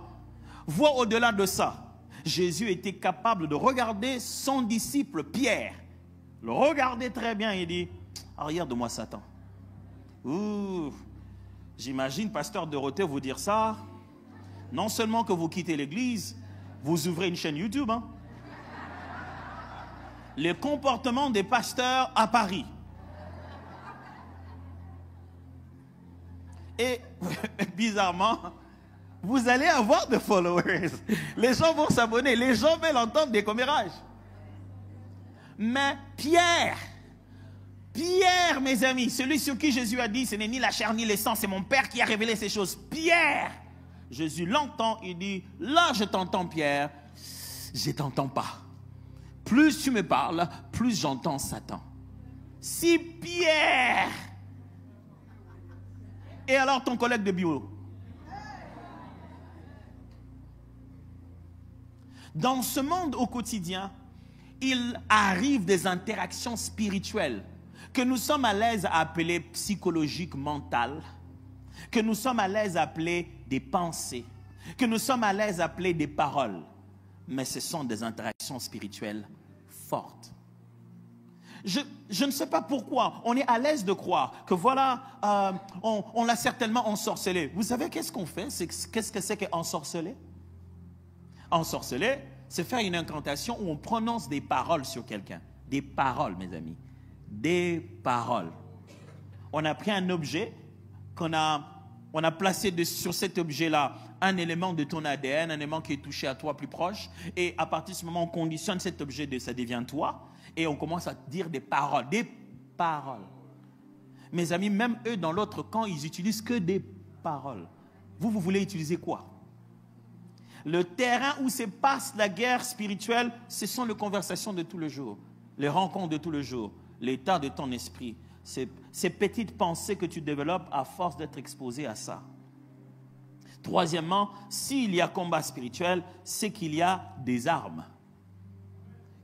vois au-delà de ça. Jésus était capable de regarder son disciple Pierre, le regarder très bien et dit, arrière de moi Satan. Ouh, j'imagine pasteur Dorothée vous dire ça. Non seulement que vous quittez l'église, vous ouvrez une chaîne YouTube. Hein? Les comportements des pasteurs à Paris. Et bizarrement, vous allez avoir des followers. Les gens vont s'abonner. Les gens veulent entendre des commérages. Mais Pierre, Pierre, mes amis, celui sur qui Jésus a dit, ce n'est ni la chair ni le sang, c'est mon Père qui a révélé ces choses. Pierre, Jésus l'entend, il dit, là je t'entends Pierre, je ne t'entends pas. Plus tu me parles, plus j'entends Satan. Si Pierre, et alors ton collègue de bureau? Dans ce monde au quotidien, il arrive des interactions spirituelles que nous sommes à l'aise à appeler psychologiques, mentales, que nous sommes à l'aise à appeler des pensées, que nous sommes à l'aise à appeler des paroles. Mais ce sont des interactions spirituelles fortes. Je ne sais pas pourquoi, on est à l'aise de croire que voilà, on l'a certainement ensorcelé. Vous savez qu'est-ce qu'on fait? Qu'est-ce que c'est qu'ensorceler? Ensorceler, c'est faire une incantation où on prononce des paroles sur quelqu'un. Des paroles, mes amis. Des paroles. On a pris un objet, on a placé sur cet objet-là un élément de ton ADN, un élément qui est touché à toi plus proche, et à partir de ce moment, on conditionne cet objet, ça devient toi, et on commence à dire des paroles. Des paroles. Mes amis, même eux, dans l'autre camp, ils utilisent que des paroles. Vous voulez utiliser quoi? Le terrain où se passe la guerre spirituelle, ce sont les conversations de tout le jour, les rencontres de tout le jour, l'état de ton esprit, ces petites pensées que tu développes à force d'être exposé à ça. Troisièmement, s'il y a combat spirituel, c'est qu'il y a des armes.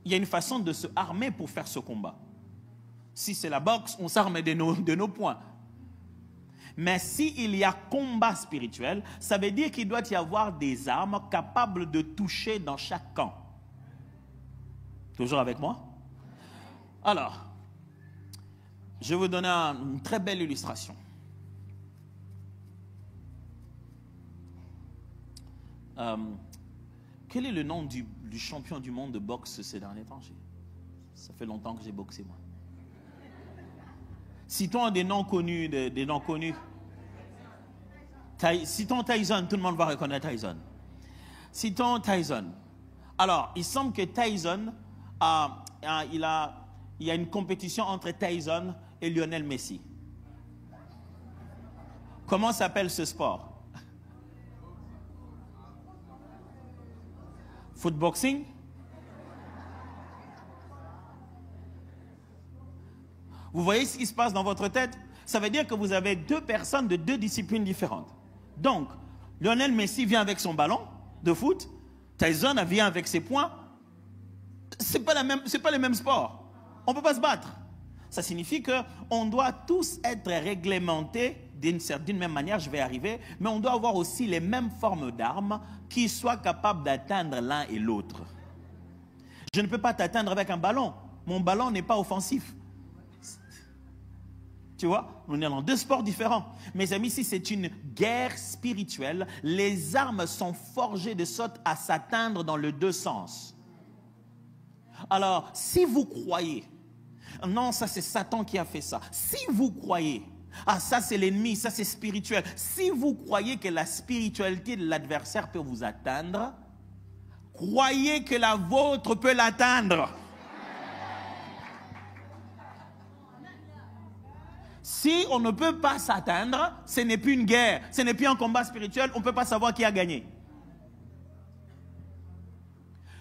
Il y a une façon de se armer pour faire ce combat. Si c'est la boxe, on s'arme de nos poings. Mais s'il y a combat spirituel, ça veut dire qu'il doit y avoir des armes capables de toucher dans chaque camp. Toujours avec moi? Alors, je vais vous donner une très belle illustration. Quel est le nom du champion du monde de boxe ces derniers temps? Ça fait longtemps que j'ai boxé, moi. Citons des noms connus, des noms connus. Citons Tyson, tout le monde va reconnaître Tyson. Citons Tyson. Alors, il semble que Tyson, il y a une compétition entre Tyson et Lionel Messi. Comment s'appelle ce sport? Footboxing? Vous voyez ce qui se passe dans votre tête? Ça veut dire que vous avez deux personnes de deux disciplines différentes. Donc, Lionel Messi vient avec son ballon de foot, Tyson vient avec ses poings. Ce n'est pas le même sport. On ne peut pas se battre. Ça signifie qu'on doit tous être réglementés d'une même manière, je vais arriver, mais on doit avoir aussi les mêmes formes d'armes qui soient capables d'atteindre l'un et l'autre. Je ne peux pas t'atteindre avec un ballon. Mon ballon n'est pas offensif. Tu vois, on est dans deux sports différents. Mes amis, si c'est une guerre spirituelle, les armes sont forgées de sorte à s'atteindre dans les deux sens. Alors, si vous croyez, non, ça c'est Satan qui a fait ça. Si vous croyez, ah ça c'est l'ennemi, ça c'est spirituel. Si vous croyez que la spiritualité de l'adversaire peut vous atteindre, croyez que la vôtre peut l'atteindre. Si on ne peut pas s'atteindre, ce n'est plus une guerre, ce n'est plus un combat spirituel, on ne peut pas savoir qui a gagné.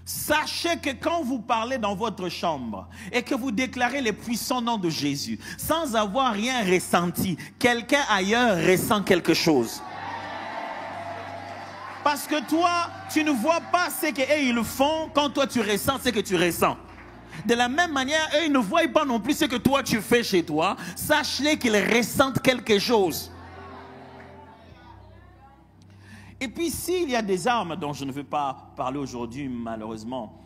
Sachez que quand vous parlez dans votre chambre et que vous déclarez les puissants noms de Jésus, sans avoir rien ressenti, quelqu'un ailleurs ressent quelque chose. Parce que toi, tu ne vois pas ce qu'ils font quand toi tu ressens ce que tu ressens. De la même manière, eux, ils ne voient pas non plus ce que toi tu fais chez toi. Sache-les qu'ils ressentent quelque chose. Et puis, s'il y a des armes dont je ne veux pas parler aujourd'hui, malheureusement,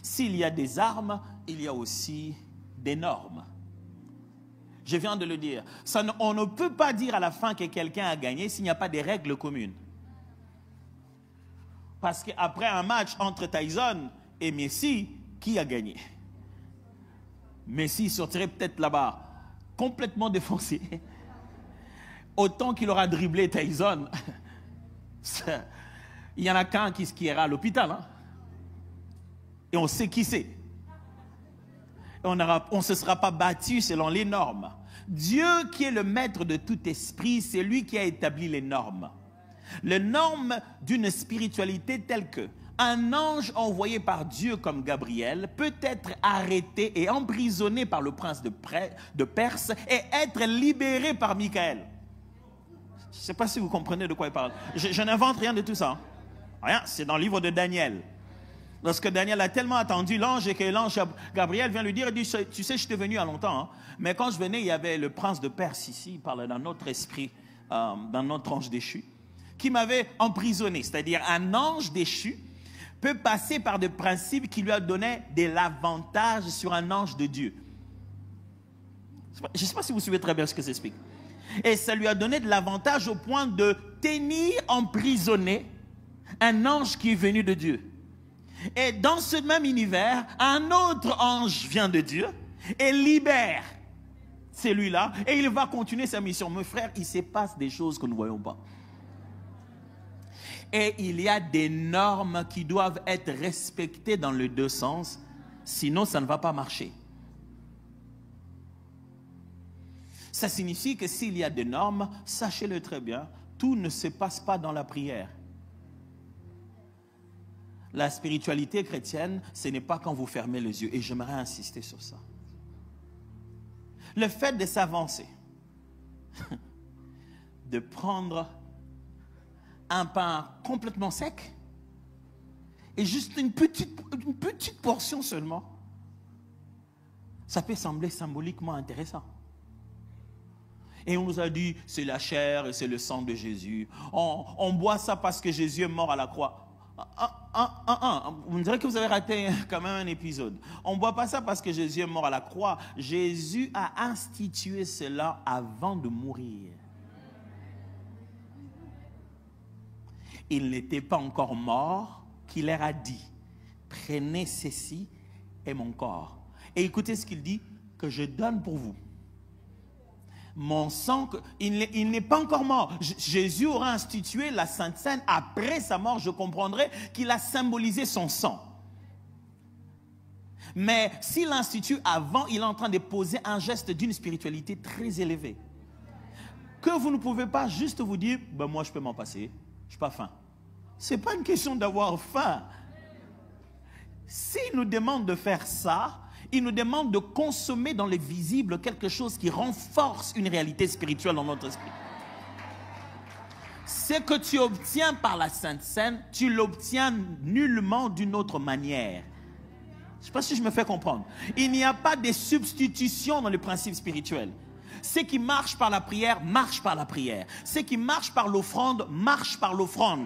s'il y a des armes, il y a aussi des normes. Je viens de le dire. On ne peut pas dire à la fin que quelqu'un a gagné s'il n'y a pas de règles communes. Parce qu'après un match entre Tyson et Messi, qui a gagné? Messi sortirait peut-être là-bas, complètement défoncé. Autant qu'il aura dribblé Tyson. Il y en a qu'un qui ira à l'hôpital. Hein? Et on sait qui c'est. On ne se sera pas battu selon les normes. Dieu qui est le maître de tout esprit, c'est lui qui a établi les normes. Les normes d'une spiritualité telle que un ange envoyé par Dieu comme Gabriel peut être arrêté et emprisonné par le prince de Perse et être libéré par Michael. Je ne sais pas si vous comprenez de quoi il parle. Je n'invente rien de tout ça. Rien, c'est dans le livre de Daniel. Lorsque Daniel a tellement attendu l'ange et que l'ange Gabriel vient lui dire, il dit, tu sais, je t'ai venu à longtemps, hein, mais quand je venais, il y avait le prince de Perse ici, il parle d'un autre esprit, d'un autre ange déchu, qui m'avait emprisonné. C'est-à-dire un ange déchu peut passer par des principes qui lui a donné de l'avantage sur un ange de Dieu. Je ne sais pas si vous suivez très bien ce que ça explique. Et ça lui a donné de l'avantage au point de tenir emprisonné un ange qui est venu de Dieu. Et dans ce même univers, un autre ange vient de Dieu et libère celui-là. Et il va continuer sa mission. Mes frères, il se passe des choses que nous ne voyons pas. Et il y a des normes qui doivent être respectées dans les deux sens. Sinon, ça ne va pas marcher. Ça signifie que s'il y a des normes, sachez-le très bien, tout ne se passe pas dans la prière. La spiritualité chrétienne, ce n'est pas quand vous fermez les yeux. Et j'aimerais insister sur ça. Le fait de s'avancer, de prendre un pain complètement sec et juste une petite portion seulement, ça peut sembler symboliquement intéressant. Et on nous a dit, c'est la chair et c'est le sang de Jésus. On boit ça parce que Jésus est mort à la croix. Vous me direz que vous avez raté quand même un épisode. On ne boit pas ça parce que Jésus est mort à la croix. Jésus a institué cela avant de mourir. Il n'était pas encore mort qu'il leur a dit, prenez ceci et mon corps. Et écoutez ce qu'il dit, que je donne pour vous. Mon sang, il n'est pas encore mort. Jésus aura institué la Sainte Seine après sa mort. Je comprendrai qu'il a symbolisé son sang. Mais s'il l'institue avant, il est en train de poser un geste d'une spiritualité très élevée. Que vous ne pouvez pas juste vous dire, ben moi je peux m'en passer, je n'ai pas faim. Ce n'est pas une question d'avoir faim. S'il nous demande de faire ça, il nous demande de consommer dans le visible quelque chose qui renforce une réalité spirituelle dans notre esprit. Ce que tu obtiens par la Sainte Seine, tu l'obtiens nullement d'une autre manière. Je ne sais pas si je me fais comprendre. Il n'y a pas de substitution dans le principe spirituel. Ce qui marche par la prière, marche par la prière. Ce qui marche par l'offrande, marche par l'offrande.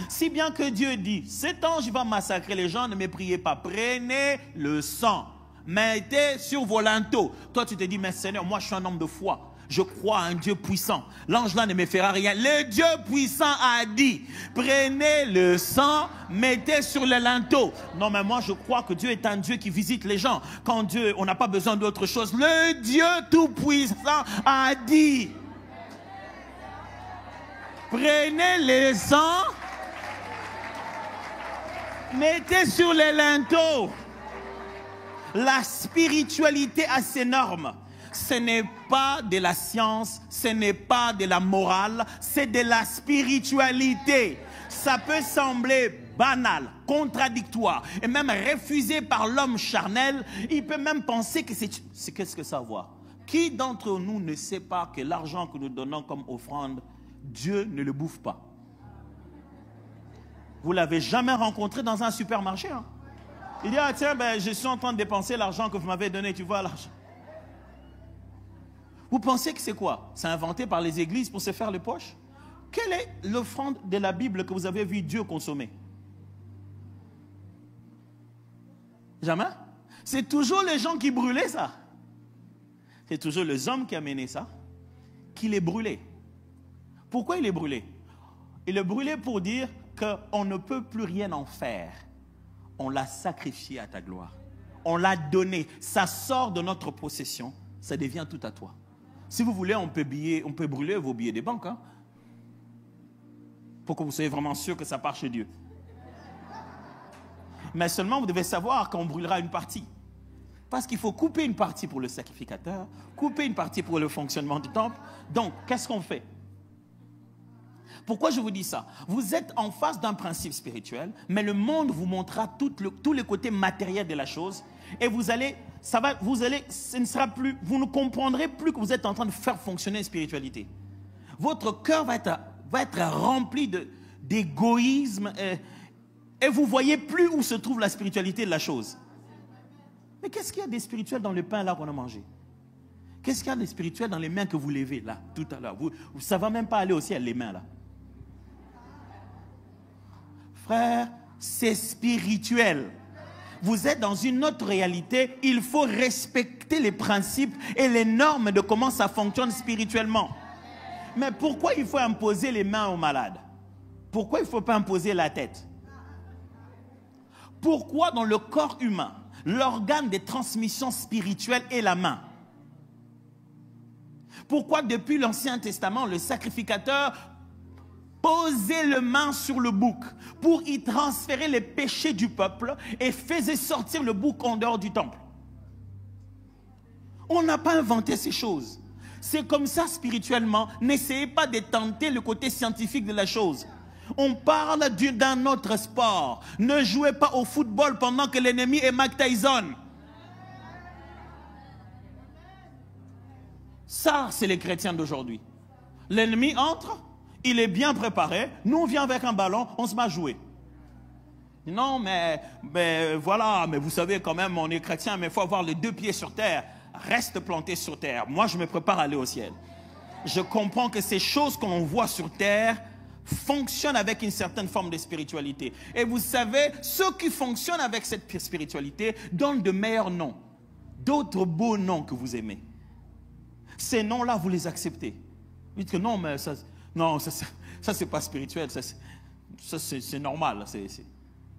Si bien que Dieu dit, cet ange va massacrer les gens, ne me priez pas. Prenez le sang. Mettez sur vos linteaux. Toi, tu te dis, mais Seigneur, moi, je suis un homme de foi. Je crois à un Dieu puissant. L'ange là ne me fera rien. Le Dieu puissant a dit, prenez le sang, mettez sur les linteaux. Non, mais moi, je crois que Dieu est un Dieu qui visite les gens. Quand Dieu, on n'a pas besoin d'autre chose. Le Dieu tout-puissant a dit, prenez le sang, mettez sur les linteaux. La spiritualité a ses normes. Ce n'est pas de la science, ce n'est pas de la morale, c'est de la spiritualité. Ça peut sembler banal, contradictoire et même refusé par l'homme charnel. Il peut même penser que c'est qu'est-ce que ça vaut? Qui d'entre nous ne sait pas que l'argent que nous donnons comme offrande, Dieu ne le bouffe pas? Vous ne l'avez jamais rencontré dans un supermarché, hein? Il dit, ah tiens, ben, je suis en train de dépenser l'argent que vous m'avez donné, tu vois l'argent. Vous pensez que c'est quoi? C'est inventé par les églises pour se faire les poches? Quelle est l'offrande de la Bible que vous avez vu Dieu consommer? Jamais? C'est toujours les gens qui brûlaient ça. C'est toujours les hommes qui amenaient ça, qui les brûlaient. Pourquoi il les brûlait? Il les brûlait pour dire qu'on ne peut plus rien en faire. On l'a sacrifié à ta gloire. On l'a donné. Ça sort de notre possession. Ça devient tout à toi. Si vous voulez, on peut brûler vos billets des banques. Hein, pour que vous soyez vraiment sûr que ça part chez Dieu. Mais seulement, vous devez savoir qu'on brûlera une partie. Parce qu'il faut couper une partie pour le sacrificateur, couper une partie pour le fonctionnement du temple. Donc, qu'est-ce qu'on fait? Pourquoi je vous dis ça? Vous êtes en face d'un principe spirituel, mais le monde vous montrera tous les côtés matériels de la chose. Et vous ne comprendrez plus que vous êtes en train de faire fonctionner une spiritualité. Votre cœur va être rempli d'égoïsme et vous ne voyez plus où se trouve la spiritualité de la chose. Mais qu'est-ce qu'il y a de spirituel dans le pain là qu'on a mangé? Qu'est-ce qu'il y a de spirituel dans les mains que vous levez là, tout à l'heure? Ça ne va même pas aller au ciel, les mains là. Frère, c'est spirituel. Vous êtes dans une autre réalité. Il faut respecter les principes et les normes de comment ça fonctionne spirituellement. Mais pourquoi il faut imposer les mains aux malades? Pourquoi il ne faut pas imposer la tête? Pourquoi dans le corps humain, l'organe de transmission spirituelle est la main? Pourquoi depuis l'Ancien Testament, le sacrificateur posait les mains sur le bouc pour y transférer les péchés du peuple et faisait sortir le bouc en dehors du temple? On n'a pas inventé ces choses. C'est comme ça spirituellement. N'essayez pas de tenter le côté scientifique de la chose. On parle d'un autre sport. Ne jouez pas au football pendant que l'ennemi est Mike Tyson. Ça, c'est les chrétiens d'aujourd'hui. L'ennemi entre, il est bien préparé. Nous, on vient avec un ballon, on se met à jouer. Non, mais voilà, mais vous savez quand même, on est chrétien, mais il faut avoir les deux pieds sur terre. Reste planté sur terre. Moi, je me prépare à aller au ciel. Je comprends que ces choses qu'on voit sur terre fonctionnent avec une certaine forme de spiritualité. Et vous savez, ceux qui fonctionnent avec cette spiritualité donnent de meilleurs noms. D'autres beaux noms que vous aimez. Ces noms-là, vous les acceptez. Vous dites que non, mais ça c'est pas spirituel. Ça c'est normal.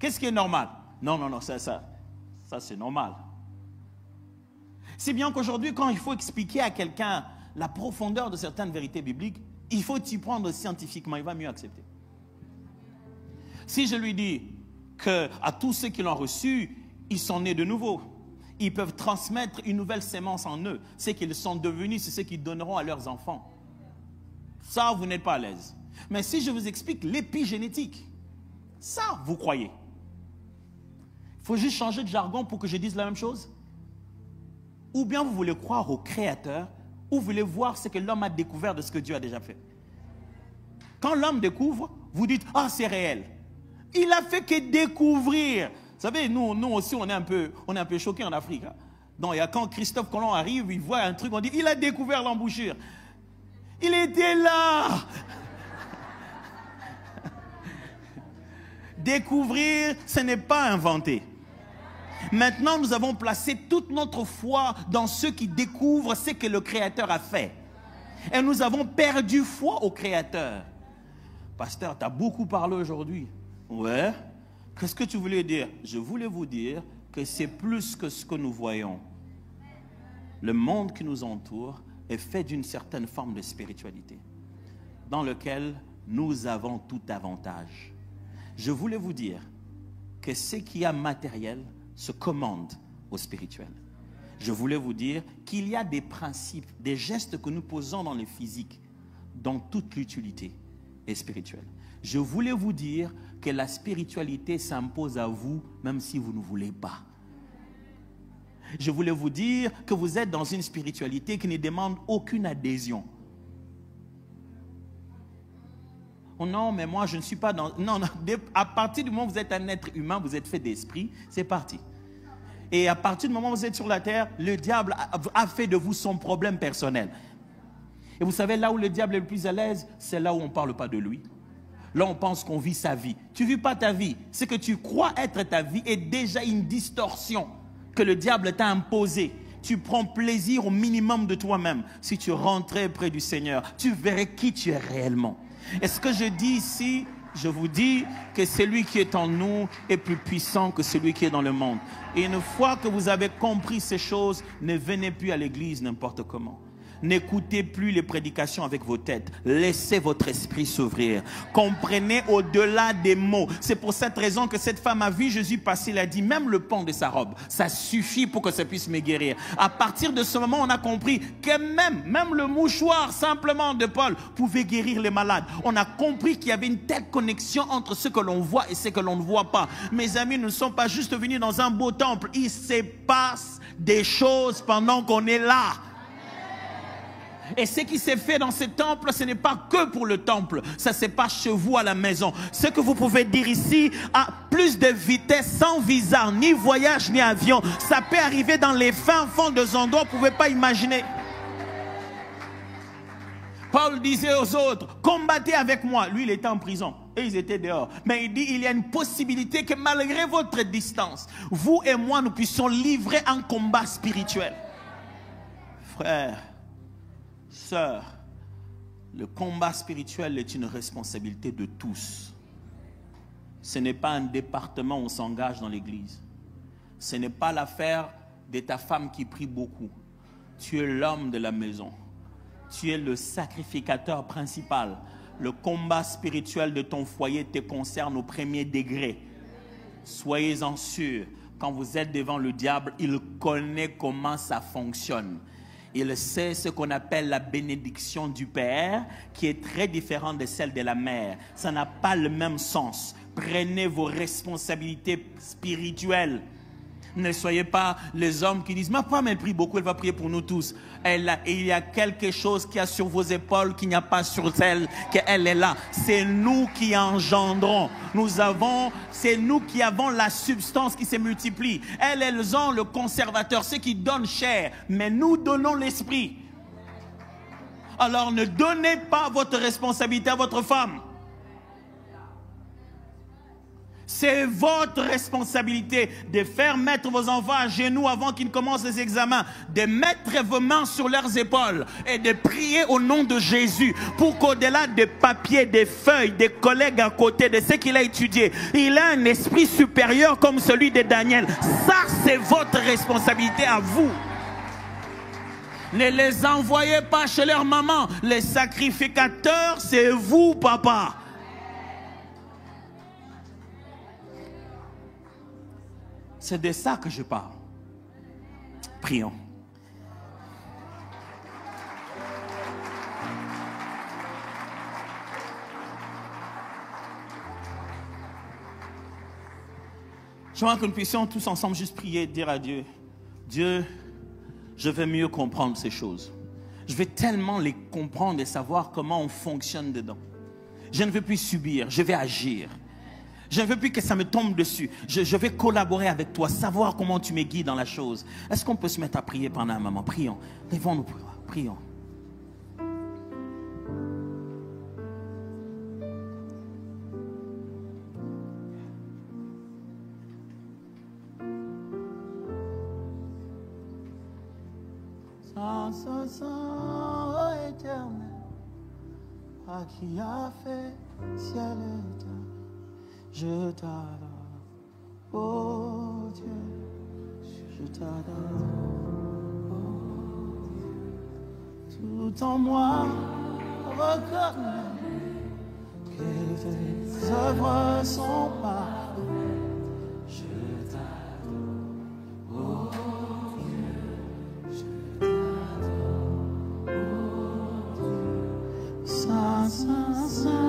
Qu'est-ce qui est normal? Non, ça c'est normal. C'est bien qu'aujourd'hui, quand il faut expliquer à quelqu'un la profondeur de certaines vérités bibliques, il faut t'y prendre scientifiquement, il va mieux accepter. Si je lui dis qu'à tous ceux qui l'ont reçu, ils sont nés de nouveau, ils peuvent transmettre une nouvelle sémence en eux, c'est qu'ils sont devenus, c'est ce qu'ils donneront à leurs enfants. Ça, vous n'êtes pas à l'aise. Mais si je vous explique l'épigénétique, ça, vous croyez. Il faut juste changer de jargon pour que je dise la même chose. Ou bien vous voulez croire au Créateur, ou vous voulez voir ce que l'homme a découvert de ce que Dieu a déjà fait. Quand l'homme découvre, vous dites « Ah, c'est réel ». Il a fait que découvrir. Vous savez, nous aussi, on est un peu choqués en Afrique. Hein? Donc, quand Christophe Colomb arrive, il voit un truc, on dit « Il a découvert l'embouchure ». Il était là. Découvrir, ce n'est pas inventer. Maintenant, nous avons placé toute notre foi dans ceux qui découvrent ce que le Créateur a fait. Et nous avons perdu foi au Créateur. Pasteur, tu as beaucoup parlé aujourd'hui. Ouais. Qu'est-ce que tu voulais dire? Je voulais vous dire que c'est plus que ce que nous voyons. Le monde qui nous entoure est fait d'une certaine forme de spiritualité dans lequel nous avons tout avantage. Je voulais vous dire que ce qui est matériel se commande au spirituel. Je voulais vous dire qu'il y a des principes, des gestes que nous posons dans le physique, dont toute l'utilité est spirituelle. Je voulais vous dire que la spiritualité s'impose à vous, même si vous ne voulez pas. Je voulais vous dire que vous êtes dans une spiritualité qui ne demande aucune adhésion. Oh non, mais moi je ne suis pas dans... Non, à partir du moment où vous êtes un être humain, vous êtes fait d'esprit, c'est parti. Et à partir du moment où vous êtes sur la terre, le diable a fait de vous son problème personnel. Et vous savez, là où le diable est le plus à l'aise, c'est là où on ne parle pas de lui. Là, on pense qu'on vit sa vie. Tu ne vis pas ta vie. Ce que tu crois être ta vie est déjà une distorsion que le diable t'a imposée. Tu prends plaisir au minimum de toi-même. Si tu rentrais près du Seigneur, tu verrais qui tu es réellement. Et ce que je dis ici, je vous dis que celui qui est en nous est plus puissant que celui qui est dans le monde. Et une fois que vous avez compris ces choses, ne venez plus à l'église n'importe comment. N'écoutez plus les prédications avec vos têtes. Laissez votre esprit s'ouvrir. Comprenez au-delà des mots. C'est pour cette raison que cette femme a vu Jésus passer. Il a dit, même le pan de sa robe, ça suffit pour que ça puisse me guérir. À partir de ce moment, on a compris que même le mouchoir simplement de Paul pouvait guérir les malades. On a compris qu'il y avait une telle connexion entre ce que l'on voit et ce que l'on ne voit pas. Mes amis, nous ne sommes pas juste venus dans un beau temple. Il se passe des choses pendant qu'on est là. Et ce qui s'est fait dans ce temple, ce n'est pas que pour le temple. Ça se passe chez vous à la maison. Ce que vous pouvez dire ici, à plus de vitesse, sans visa, ni voyage, ni avion. Ça peut arriver dans les fins fonds de endroits, vous ne pouvez pas imaginer. Paul disait aux autres, combattez avec moi. Lui, il était en prison et ils étaient dehors. Mais il dit, il y a une possibilité que malgré votre distance, vous et moi, nous puissions livrer un combat spirituel. Frère, sœur, le combat spirituel est une responsabilité de tous. Ce n'est pas un département où on s'engage dans l'église. Ce n'est pas l'affaire de ta femme qui prie beaucoup. Tu es l'homme de la maison. Tu es le sacrificateur principal. Le combat spirituel de ton foyer te concerne au premier degré. Soyez-en sûrs, quand vous êtes devant le diable, il connaît comment ça fonctionne. Il sait ce qu'on appelle la bénédiction du Père, qui est très différente de celle de la mère. Ça n'a pas le même sens. Prenez vos responsabilités spirituelles. Ne soyez pas les hommes qui disent « Ma femme, elle prie beaucoup, elle va prier pour nous tous. » Il y a quelque chose qui a sur vos épaules qu'il n'y a pas sur celle qu'elle est là. C'est nous qui engendrons. C'est nous qui avons la substance qui se multiplie. Elles ont le conservateur, ceux qui donnent chair. Mais nous donnons l'esprit. Alors ne donnez pas votre responsabilité à votre femme. C'est votre responsabilité de faire mettre vos enfants à genoux avant qu'ils commencent les examens, de mettre vos mains sur leurs épaules et de prier au nom de Jésus pour qu'au-delà des papiers, des feuilles, des collègues à côté de ce qu'il a étudié, il a un esprit supérieur comme celui de Daniel. Ça, c'est votre responsabilité à vous. Ne les envoyez pas chez leur maman. Les sacrificateurs, c'est vous, papa. C'est de ça que je parle. Prions. Je vois que nous puissions tous ensemble juste prier et dire à Dieu, Dieu, je veux mieux comprendre ces choses. Je veux tellement les comprendre et savoir comment on fonctionne dedans. Je ne veux plus subir, je vais agir. Je ne veux plus que ça me tombe dessus. Je vais collaborer avec toi, savoir comment tu me guides dans la chose. Est-ce qu'on peut se mettre à prier pendant un moment? Prions. Lèvons-nous, prions. Saint, éternel, à qui a fait ciel et terre. Je t'adore, oh Dieu, je t'adore, oh Dieu. Tout en moi reconnaît que tes œuvres sont parfaites. Je t'adore, oh Dieu, je t'adore, oh Dieu. Saint, Saint, Saint.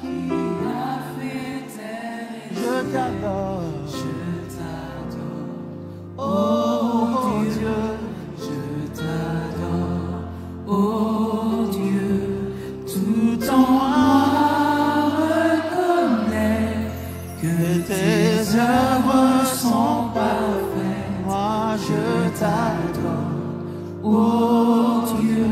Qui a fait terre, je t'adore, oh Dieu, je t'adore, oh Dieu, tout en moi reconnaît que tes œuvres sont parfaites, moi je t'adore, oh Dieu.